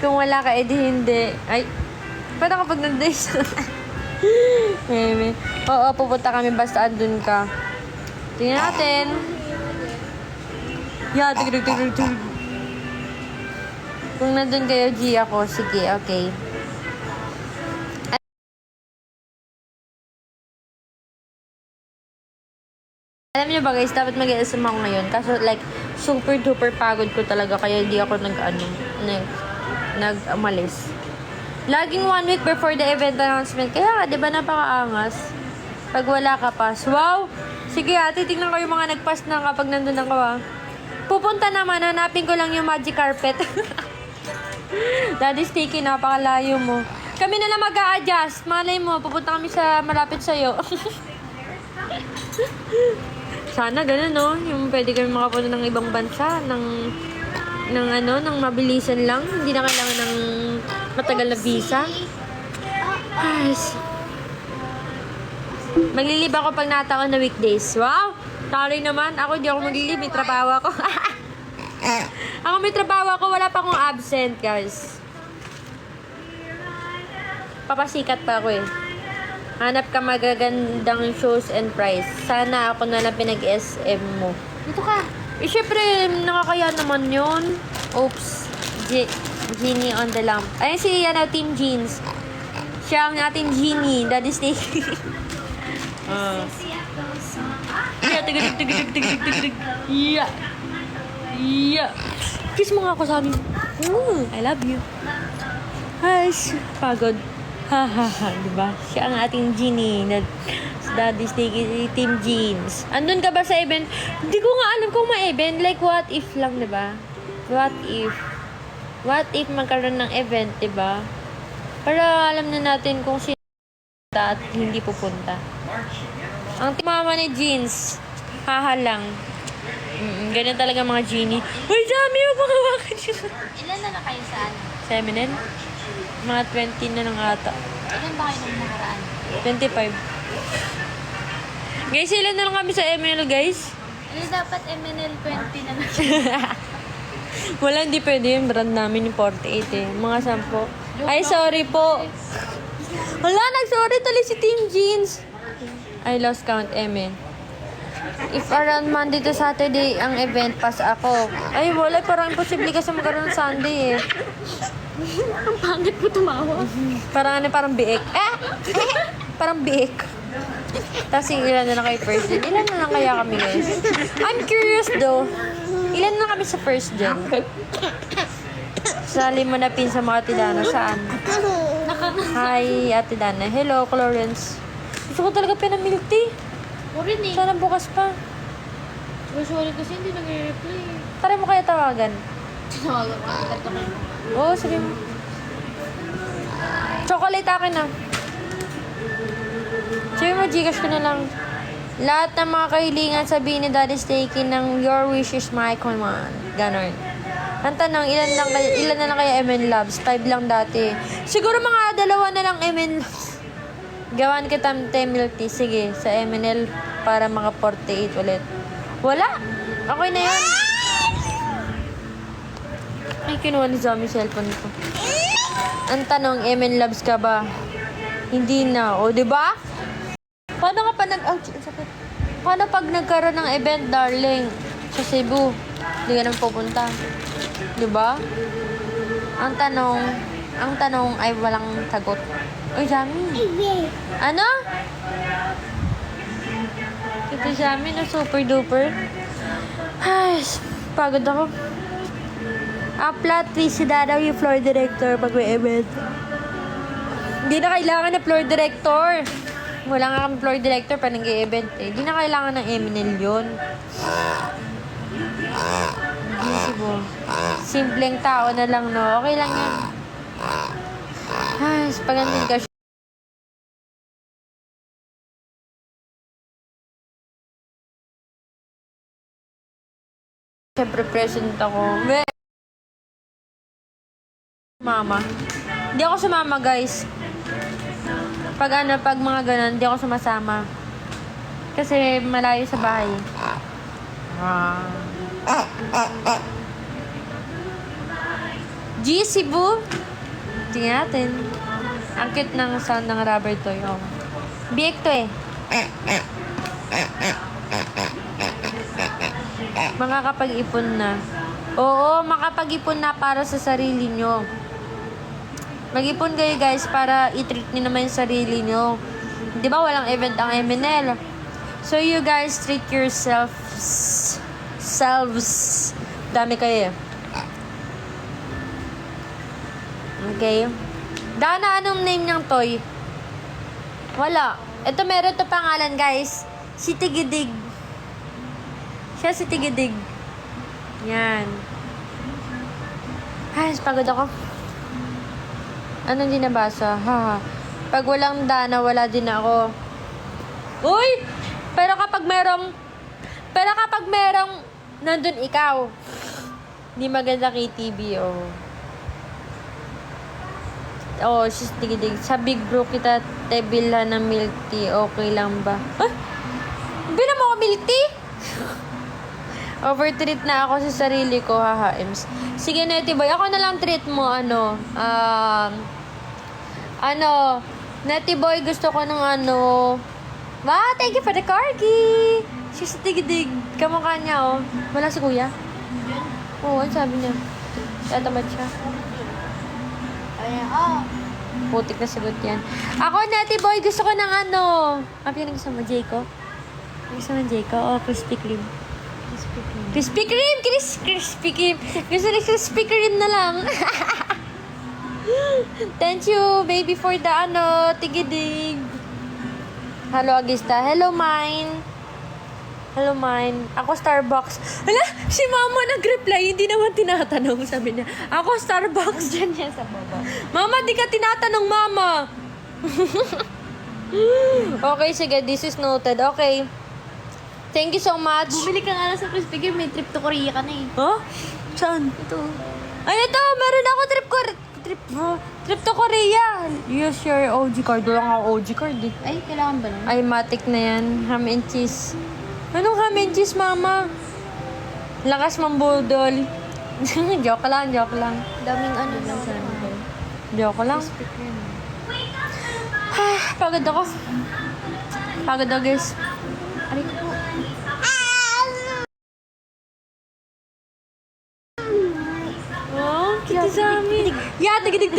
Kung wala ka, edi hindi. Ay, paano kapag nag-days? Oo, pupunta kami basta andun ka. Tingnan natin. Yeah, tig. Kung nandun kayo, G ako, sige, okay. Alam niyo ba guys, dapat mag-SM ako ngayon. Kaso like, super duper pagod ko talaga. Kaya hindi ako nag-umalis. Laging 1 week before the event announcement. Kaya nga, di ba napakaangas? Pag wala ka pass. Wow! Sige titignan ko yung mga nag-pass na kapag nandun ako Pupunta naman, hanapin ko lang yung magic carpet. Daddy Sticky, napakalayo mo. Kami na lang mag-a-adjust. Malay mo, pupunta kami sa malapit sa'yo. Sana ganun, no? Yung pwede kami makapunta ng ibang bansa, ng mabilisan lang. Hindi na kailangan ng matagal na visa. Yes. Maglilib ako pag nataon na weekdays. Wow! Taray naman. Ako, hindi ako maglilib. May trabaho ako. Ako may trabaho ako. Wala pa akong absent, guys. Papasikat pa ako eh. Hanap ka magagandang shows and price. Sana ako na lang pinag-SM mo. Dito ka. Syempre, nakakaya naman yun. Oops. Genie on the lamp. Ayun si Team Jeans. Siya ang ating Genie. Daddy Snake. Yeah, tig. Yeah. Yeah. Kiss mo nga ako sa amin. I love you. Ay, pagod. Diba? Siya ang ating Genie. Daddy Snake, Team Jeans. Andun ka ba sa event? Hindi ko nga alam kung may event. Like, what if lang, diba? What if? What if magkaroon ng event, diba? Para alam na natin kung sino at hindi pupunta. Ang mama ni Jeans, lang. Ganyan talaga mga Genie. Uy, dami yung mga waka dyan. Ilan na kayo saan? Feminin? Mga 20 na lang ata. Ilan ba kayo nung nakaraan? 25. Guys, ilan na lang kami sa ML, guys? Dapat MNL 20 na lang. Wala, hindi pwede yung brand namin yung 48 eh. Mga 10. Ay, sorry po. Wala, nag-sorry tuloy si Team Jeans. I lost count, Emin. If around Monday to Saturday ang event, pass ako. Ay, wala. Parang imposible kasi magkaroon ng Sunday eh. Ang pangit mo tumawa. Parang biik. Parang biik. Tapos ilan na lang kayo first gen. Ilan na lang kaya kami guys? I'm curious though. Ilan na kami sa first gen? Sali mo na pin sa mga Ate Dana. Saan? Hi, Ate Dana. Hello, Clarence. Gusto ko talaga pinamilk tea. O rin eh. Sana bukas pa. Sorry kasi hindi nag-reply. Tara mo kaya tawagan. Tinawagan ko. Tatamay mo. Oo, sabi mo. Chocolate akin na. Sabi mo, Gcash ko na lang. Lahat ng mga kahilingan sabihin ni Daddy Steaky ng your wish is my command. Ganon. Ang tanong, ilan na lang kaya MN Labs? 5 lang dati. Siguro mga 2 na lang MN Labs. Gawan kita milk tea. Sige, sa MNL para mga 48 ulit. Wala. Okay na yun. Ay, kinuha ni Zombie cellphone ko. Ang tanong, MN Labs ka ba? Hindi na. O, diba? Paano ka pa sakit. Paano pag nagkaroon ng event, darling? Sa Cebu. Hindi ka naman pupunta. Diba? Ang tanong ay walang sagot. Uy, Jami. Ano? Ito, Jami, na super duper. Ay, pagod ako. Plot twist, si Dadaw yung floor director pag may event. Hindi na kailangan na floor director. Wala nga kami floor director pa nag-e-event eh. Hindi na kailangan ng MNL yun. Simpleng tao na lang, no? Okay lang yan. Ay, pag nandun ka, siyempre present ako. Mama. Hindi ako sumama, guys. Pag mga ganun, hindi ako sumasama. Kasi malayo sa bahay. G, Cebu. Tingnan natin. Ang cute ng sound ng rubber toy. Oh. Biek to eh. Makakapag-ipon na. Oo, makapag-ipon na para sa sarili nyo. Mag-ipon kayo guys para i-treat nyo naman yung sarili nyo. Di ba walang event ang MNL? So you guys treat yourselves. Dami kayo. Okay. Dana, anong name niyang toy? Wala. Ito meron to pangalan guys. Si Tigidig. Siya si Tigidig. Yan. Ay, pagod ako. Anong di nabasa? Pag walang Dana, wala din ako. Uy! Pero kapag merong nandun ikaw, hindi maganda kay TV, oh. Oh, she's tigidig. Sa Big Bro kita tebilhan ng milk tea. Okay lang ba? Ah? Bina mo ako milk tea? Overtreat na ako sa sarili ko, haha, Ems. Sige, Netty Boy. Ako na lang treat mo, Netty Boy, gusto ko ng thank you for the corgi. She's tigidig. Kamukha niya, oh. Wala si kuya? Oo, ano sabi niya? Tatamad siya. Putik na sagot yan. Ako, Netty Boy, gusto ko ng Apa yung gusto mo, Jayco? Gusto mo, Jayco? Oh, Krispy Kreme. Krispy Kreme! Krispy Kreme! Gusto ni Krispy Kreme na lang. Thank you, baby, for the tigidig. Hello, Agista. Hello, mine. Ako, Starbucks. Hala, si Mama nag-reply. Hindi naman tinatanong, sabi niya. Ako, Starbucks. Diyan niya sa baba. Mama, di ka tinatanong, Mama. Okay, sige. This is noted. Okay. Thank you so much. Bumili ka nga lang sa Krispy Kreme. May trip to Korea ka na eh. Huh? Saan? Ito. Ay, ito. Meron ako trip to Korea. Use your OG card. Wala nga OG card eh. Ay, kailangan ba nun? Ay, matik na yan. Ham and cheese. Anong ham and cheese, Mama? Lakas mambudol. Joke lang. Daming lang. Joke lang. Krispy Kreme. Pagod ako, guys. Aray ko po. Oh, kita sa amin. Yeah, tigidig.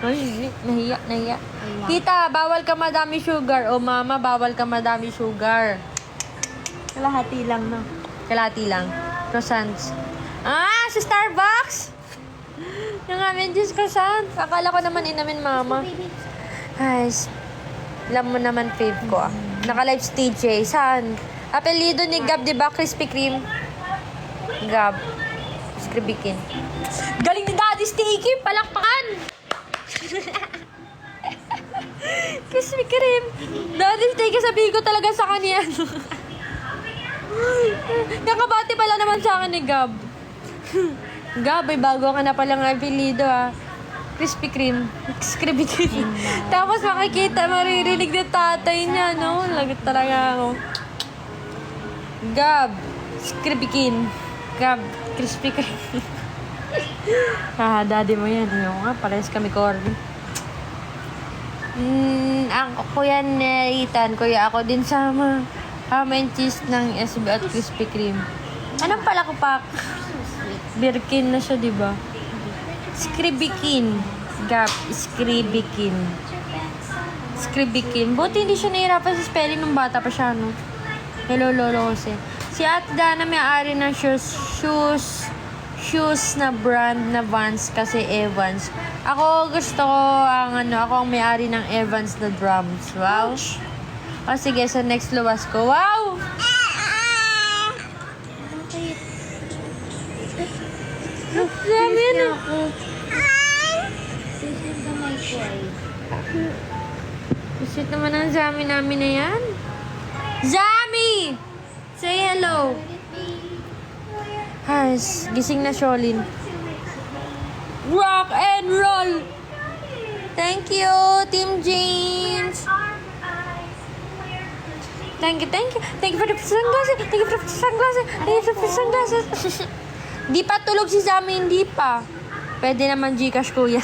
Ay, nahiya. Tita, bawal ka madami sugar. O mama, bawal ka madami sugar. Kalahati lang, no? Kalahati lang. Croissants. Sa Starbucks! Yung amin, Diyos croissant. Akala ko naman inamin, mama. Guys, alam mo naman, fave ko Naka-live stage eh. Saan? Apelido ni Gab, di ba? Krispy Kreme. Gab. Skribikin. Galing ni Daddy Steaky! Palakpakan! Krispy Kreme. Daddy Steaky, sabihin ko talaga sa kanya. Nakabati pala naman sa akin ni Gab. Gabay, bago ka na palang apelido ah. Krispy Kreme. Krispy Kreme. Tapos makikita, maririnig na tatay niya, no? Lagot talaga ako. Gab. Krispy Kreme. Gab. Krispy Kreme. Daddy mo yan. Yung nga, parehas kami corny. Ang kuya Nathan, kuya ako din sama. Ham and cheese ng SB at Krispy Kreme. Anong palakpak? Birkin na siya, di ba? Skribikin. Gap. Skribikin. Skribikin. Buti hindi siya nahirapan sa spelling nung bata pa siya, no? Hello, Lolo Jose. Si Ate Dana may-ari ng shoes na brand na Vans kasi Evans. Ako gusto ko ako ang may-ari ng Evans na drums. Wow. O sige, sa next luwas ko. Wow! Sabi na. Sweet naman ang Zami namin na yan. Zami! Say hello. Has, gising na Sholin. Rock and roll! Thank you, Team James. Thank you. Thank you for the sunglasses. Thank you for the sunglasses. Thank you for the sunglasses. Di pa tulog si Zami, hindi pa. Pwede naman Gcash, kuya.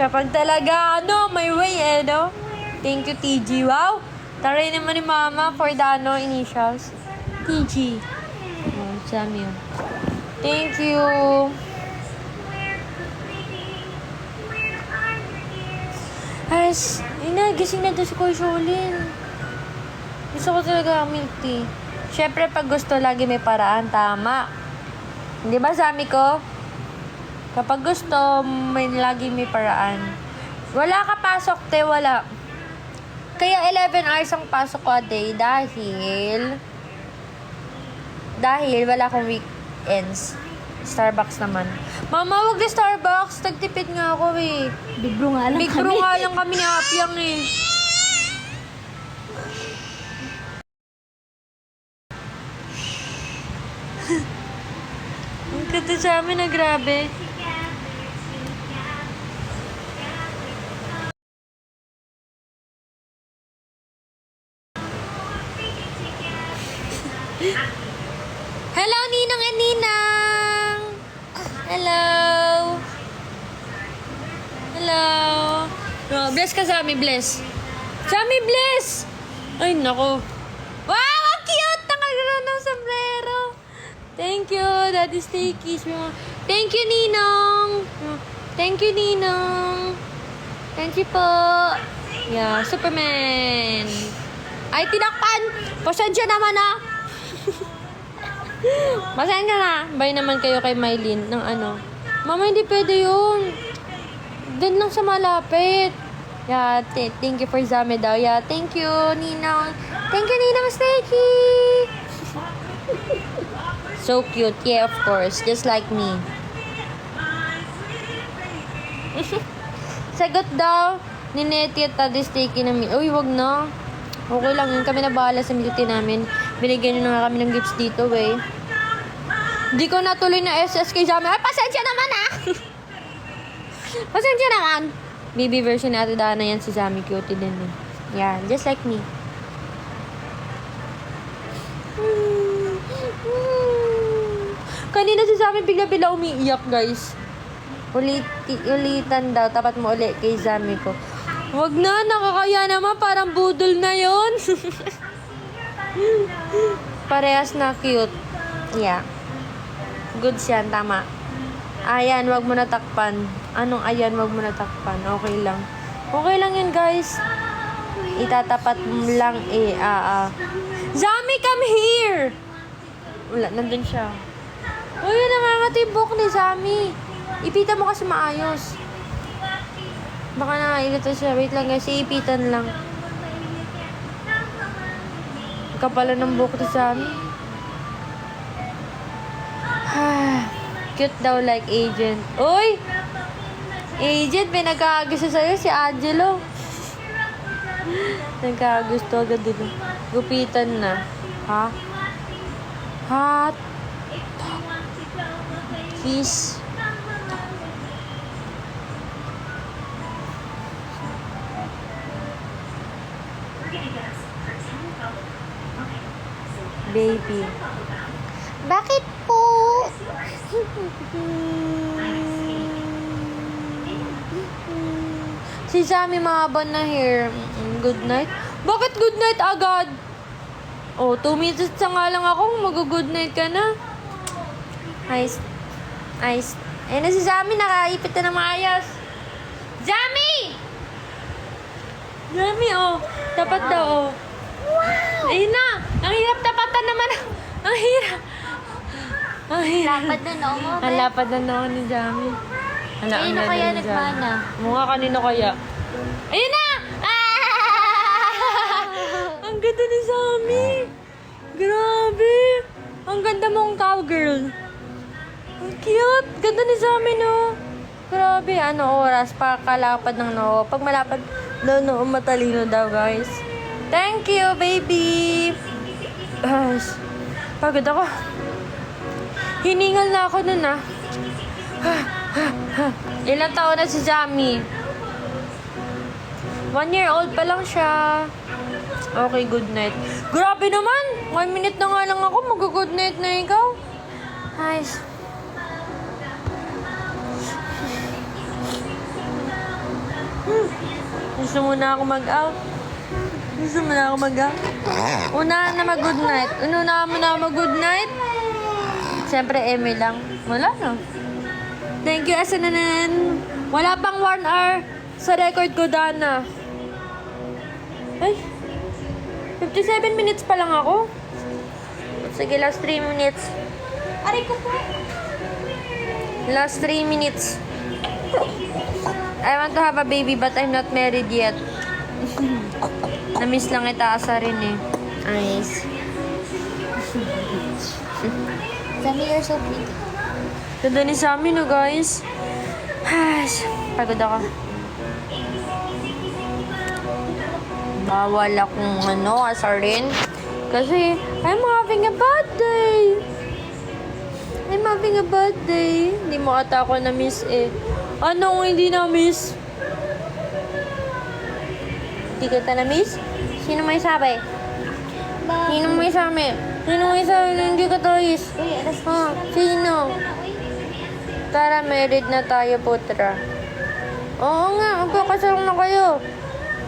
Kapag talaga, may way, no? Thank you, TG. Wow! Taray naman ni Mama for the, initials. TG. Oh, Zami yun. Thank you. As, gising na doon si Kuya Sholin. Gusto ko talaga milk tea. Siyempre, pag gusto, lagi may paraan. Tama. Hindi ba, Zami ko? Kapag gusto, lagi may paraan. Wala ka pasok, te. Wala. Kaya 11 hours ang pasok ko a day dahil wala akong weekends. Starbucks naman. Mama, wag na Starbucks. Tagtipid nga ako eh. Big bro nga lang kami ni Apyang eh. Ang kata sa amin na grabe. Hello, Ninong and Ninang! Hello! Oh, bless ka, Zami, bless. Zami, bless! Ay, nako. Wow, ang cute! Nakagano'n ng sombrero. Thank you, Daddy Steakies. Thank you, Ninong. Thank you, Ninong. Thank you po. Yeah, Superman. Ay, tinakpan! Pasensya naman ah! Pasensya na. Bye naman kayo kay Mylene ng Mama, hindi pwede yun. Doon lang sa malapit. Yeah, thank you for Zame daw. Yeah, thank you, Ninong. Thank you, Ninong Steaky. So cute. Yeah, of course. Just like me. Sagot daw ni Nettie at Daddy Steaky na uy, wag na. Okay lang yun. Kami na bahala sa milk tea namin. Binigyan nyo na nga kami ng gifts dito, eh. Hindi ko natuloy na SS kay Zami. Ay, pasensya naman, ah! Pasensya naman. Baby version na Ate Dana yan si Zami. Cutie din, eh. Yan, just like me. Kanina si Zami bigla-bigla umiiyak, guys. Ulitan daw. Tapat mo ulit kay Zami ko. Wag na, nakakaya naman. Parang budol na yon. Parehas na cute. Yeah. Goods yan, tama. Ayan, wag mo natakpan. Anong ayan, wag mo natakpan? Okay lang. Okay lang yun, guys. Itatapat mo lang eh. Zami, come here! Wala, nandun siya. Uy, nangangatibok ni Zami. Ipita mo kasi maayos. Baka nakailito siya. Wait lang guys, iipitan lang. Kapalan ng buhok ni Zami. Cute daw like agent. Uy! Agent, may nagkakagusto sa'yo si Angelo. Nagkakagusto agad din. Gupitan na. Ha? Hot. Kiss. Baby. Bakit po? Si Sammy mahaba na hair. Good night. Bakit good night agad? Oh, 2 minutes na nga lang ako. Mag-good night ka na. Ayos. Ayos. Ayun na si Sammy. Nakaipit na ng maayos. Sammy! Sammy, oh. Tapat daw, oh. Wow! Ayun na. Ang hirap tapatan naman. Ang hirap. Ang hirap. Lapad na noo mo, Ang be. lapad na noo ni Jamie. Kanino kaya nagmana? Mga kanino kaya? Ayun na! Ah! Ang ganda ni Sammy. Grabe. Ang ganda mong cowgirl. Ang cute. Ganda ni Sammy, no? Grabe. Ano oras? Pakalapad ng noo. Pag malapad daw noo, matalino daw, guys. Thank you, baby. Guys, pagod ako. Hiningal na ako nun, ah. Ilang taon na si Jamie? 1 year old pa lang siya. Okay, good night. Grabe naman! 1 minute na nga lang ako. Mag-good night na ikaw. Nice. Gusto mo na ako mag-out. Gusto mo na ako mag-out. Una na mag-good night. Una mo na mag-good night. Siyempre, Eme lang. Wala na. Thank you, Asananan. Wala pang 1 hour sa record ko, Dana. Ay, 57 minutes pa lang ako. Sige, last 3 minutes. Aray ko po. Last 3 minutes. I want to have a baby but I'm not married yet. Na-miss lang itaasa rin eh. Nice. Sammy, you're so pretty. Ganda ni Sammy, no, guys? Pagod ako. Bawal akong asarin. Kasi, I'm having a bad day. I'm having a bad day. Hindi mo ata ako na-miss eh. Anong hindi na-miss? Hindi kita na-miss? Sino may sabi? Sino may sabi? Sino may sabi na hindi ka toys? Uy, alas Ha? Sino? Tara, married na tayo, putra. Oo nga, magpakasal na kayo.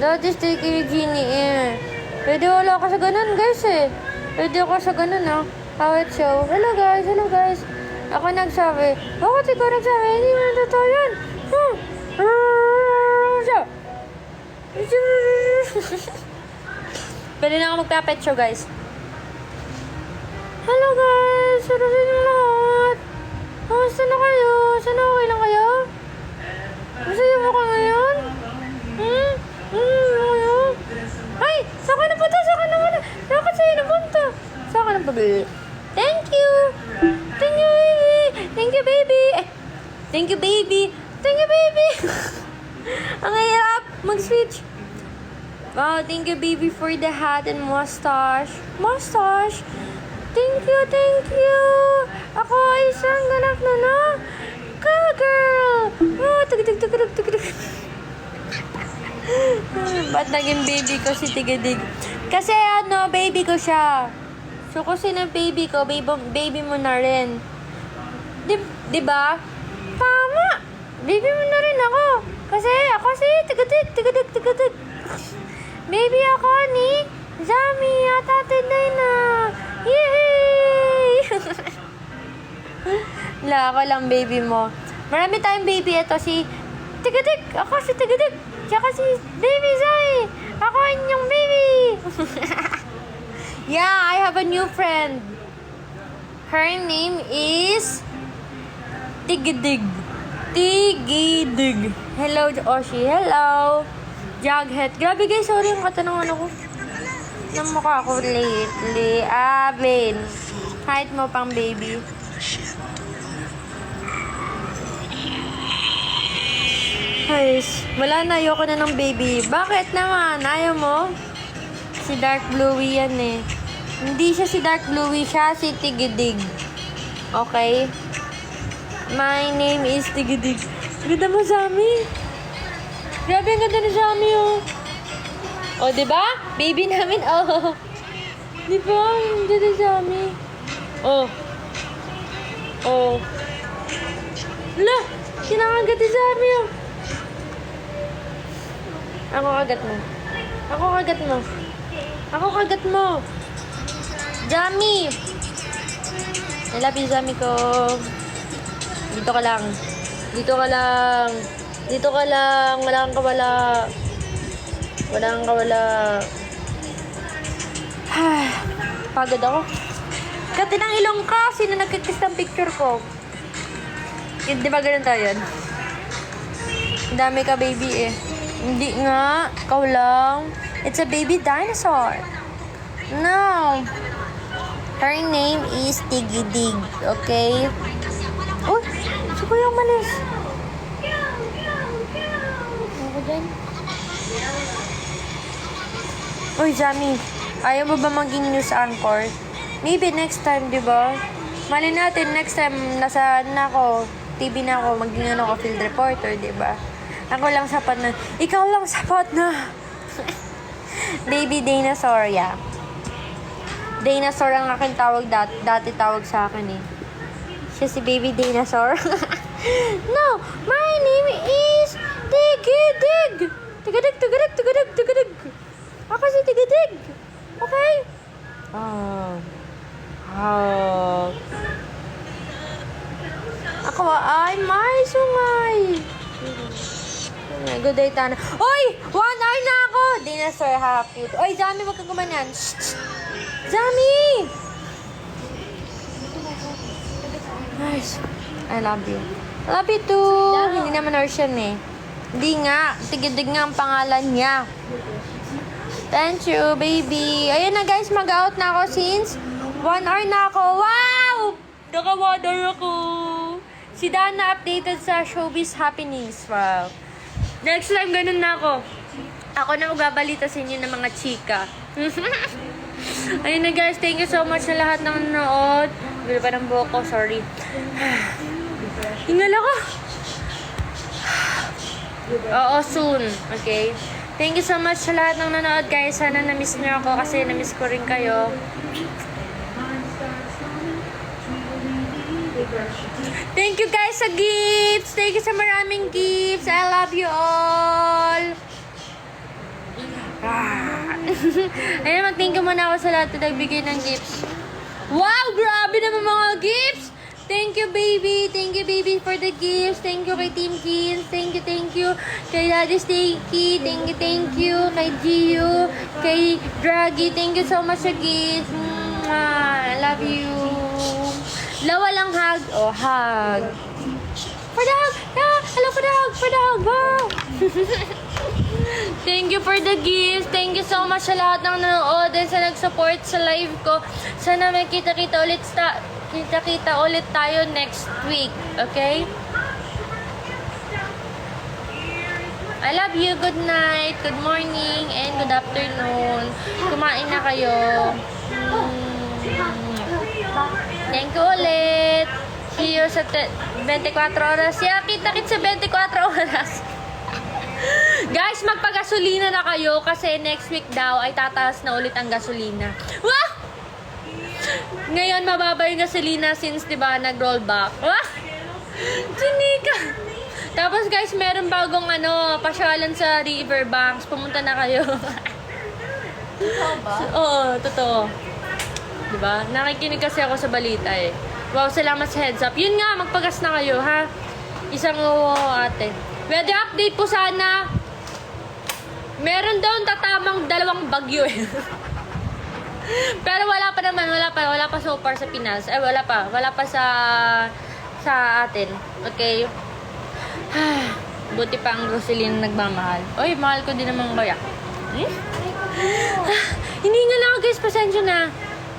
Dati stay kay Genie eh. Pwede wala ka sa ganun, guys eh. Pwede ako sa ganun, ah. How it show. Hello, guys. Hello, guys. Ako nagsabi. Bakit ikaw nagsabi? Hindi mo na totoo yan. Pwede na ako magpa-pet show, guys. Hello, guys. Ano sa inyo lahat? Kamusta na kayo? Sana okay lang kayo? Masaya mo ka ngayon? Kayo? Ay! Saan ka na punta? Saan ka na muna? Bakit sa'yo na punta? Saan ka na punta? Thank you! Thank you, baby! Thank you, baby! Thank you, baby! Thank you, baby! Ang hirap! Mag-switch! Wow, thank you, baby, for the hat and mustache. Mustache! Thank you, thank you! Ako ay isang ganap na girl! Oh, tugtug. Ba't naging baby ko si Tigadig? Kasi baby ko siya. So, kung sino baby ko, baby mo na rin. Diba? Tama! Baby mo na rin ako. Kasi ako si Tigadig. Baby ako ni Zami at Ate Dina. Yay! Wala, ako lang baby mo. Marami tayong baby. Ito si Tigadig. Ako si Tigadig. Tsaka si Baby Zai. Ako yung baby. Yeah, I have a new friend. Her name is Tigidig. Hello, Oshi. Hello. Jughead. Grabe guys, sorry yung katanungan ako. Ng mukha ko lately. Ben. Height mo pang baby. Guys, wala na. Ayoko na ng baby. Bakit naman? Ayaw mo? Si Dark Bluey yan eh. Hindi siya si Dark Bluey. Siya si Tigidig. Okay? My name is Tigidig. Ganda mo, Zami. Grabe, ang ganda ni Zami, oh. Oh, diba? Baby namin, oh. Diba? Ang ganda ni Zami. Oh. Oh. Hala, kinakagat ni Zami, oh. Ako kagat mo. Ako kagat mo. Ako kagat mo. Zami! I love you, Zami ko. Dito ka lang. Dito ka lang. Dito ka lang. Wala kang kawala. Wala kang kawala. Pagod ako. Kati ng ilong ka. Sino nagkikiss ng picture ko? Di ba ganun tayo yun? Ang dami ka, baby eh. Hindi nga. Ikaw lang. It's a baby dinosaur. No. Her name is Tigidig. Okay? Oh, si Kuya umalis. Ako dyan. Uy, Zami. Ayaw mo ba maging news anchor? Maybe next time, di ba? Mali natin, next time, nasa na ako, TV na ako, maging ano ako, field reporter, di ba? Ako lang sapat na, ikaw lang sapat na. Baby dinosaur, yeah. Dinosaur ang aking tawag dati tawag sa akin eh. Siya si Baby Dinosaur. No, my name is Tigidig. Tigidig, Tigidig, Tigidig, Tigidig. Ako si Tigidig. Okay? Oh. Ako ay may sungay. Good day, Tana. Oy! 1 hour na ako! Dinosaur, ha, cute. Oy, Zami, wag kang gumanyan. Shh! Zami! Nice. I love you. I love you too. Hindi naman Ocean eh. Hindi nga. Tigidig nga ang pangalan niya. Thank you, baby. Ayun na guys, mag-out na ako since 1 hour na ako. Wow! Nakawader ako. Si Dana updated sa Showbiz Happenings. Wow. Next time, ganun na ako. Ako na magbabalita sa inyo ng mga chika. Ayun na guys, thank you so much sa lahat ng nanood. Bilo pa ng buhok ko, sorry. Hingal ako. Oo, soon. Okay? Thank you so much sa lahat ng nanood guys. Sana na-miss niyo ako kasi na-miss ko rin kayo. Thank you guys sa gifts. Thank you sa maraming gifts. I love you all. Ayun, mag-thank you muna ako sa lahat na nagbigay ng gifts. Wow, grabe naman mga gifts. Thank you, baby. Thank you, baby, for the gifts. Thank you kay Team Jeans. Thank you, thank you. Kay Daddy Stakey. Thank you, thank you. Kay Gio. Kay Draggy. Thank you so much sa gifts. I love you. Lawa lang hug. Oh, hug. For the hug. Ah, hello for the hug. For the hug. Wow. Thank you for the gifts. Thank you so much sa lahat ng nanood and sa nag-support sa live ko. Sana may kita-kita ulit tayo next week. Okay? I love you. Good night, good morning, and good afternoon. Kumain na kayo. Thank you ulit. See you sa 24 oras. Yeah, kita-kit sa 24 oras. Guys, magpagasolina na kayo kasi next week daw ay tataas na ulit ang gasolina. Wah! Ngayon, mababa yung gasolina since, di ba, nag-roll back. Wah! Chinika! Tapos, guys, meron bagong, pasyalan sa Riverbanks. Pumunta na kayo. Totoo ba? Oo, totoo. Di ba? Nakikinig kasi ako sa balita eh. Wow, salamat sa heads up. Yun nga, magpagas na kayo, ha? Isang ate. Weather update po sana. Meron daw tatamang 2 bagyo eh. Pero wala pa naman, wala pa so far sa Pinas. Ay, wala pa sa atin. Okay? Buti pa ang Rosalyn nagmamahal. Oy, mahal ko din naman kaya. Hindi nga lang guys, pasensya na.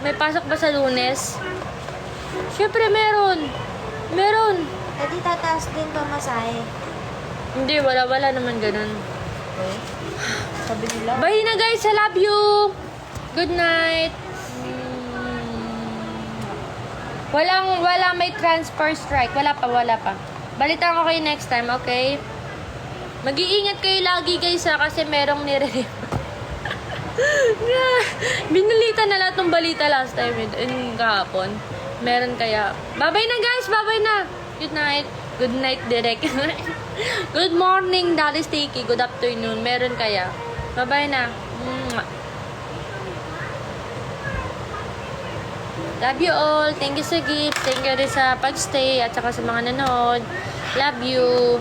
May pasok ba sa Lunes? Siyempre meron. Eh di tataas din pa masahe. Hindi, wala naman ganun. Okay. Sabi nila. Bye na guys, I love you. Good night. Walang may transfer strike. Wala pa. Balitaan ko kayo next time, okay? Mag-iingat kayo lagi guys ha, kasi merong binalita na lahat ng balita last time in kahapon. Meron kaya. Bye-bye na guys, bye-bye na. Good night. Good night, Direk. Good morning, Daddy Sticky. Good afternoon. Meron kaya. Bye-bye na. Mwah. Love you all. Thank you sa gift. Thank you rin sa pagstay at saka sa mga nanood. Love you.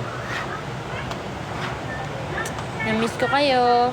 Na-miss ko kayo.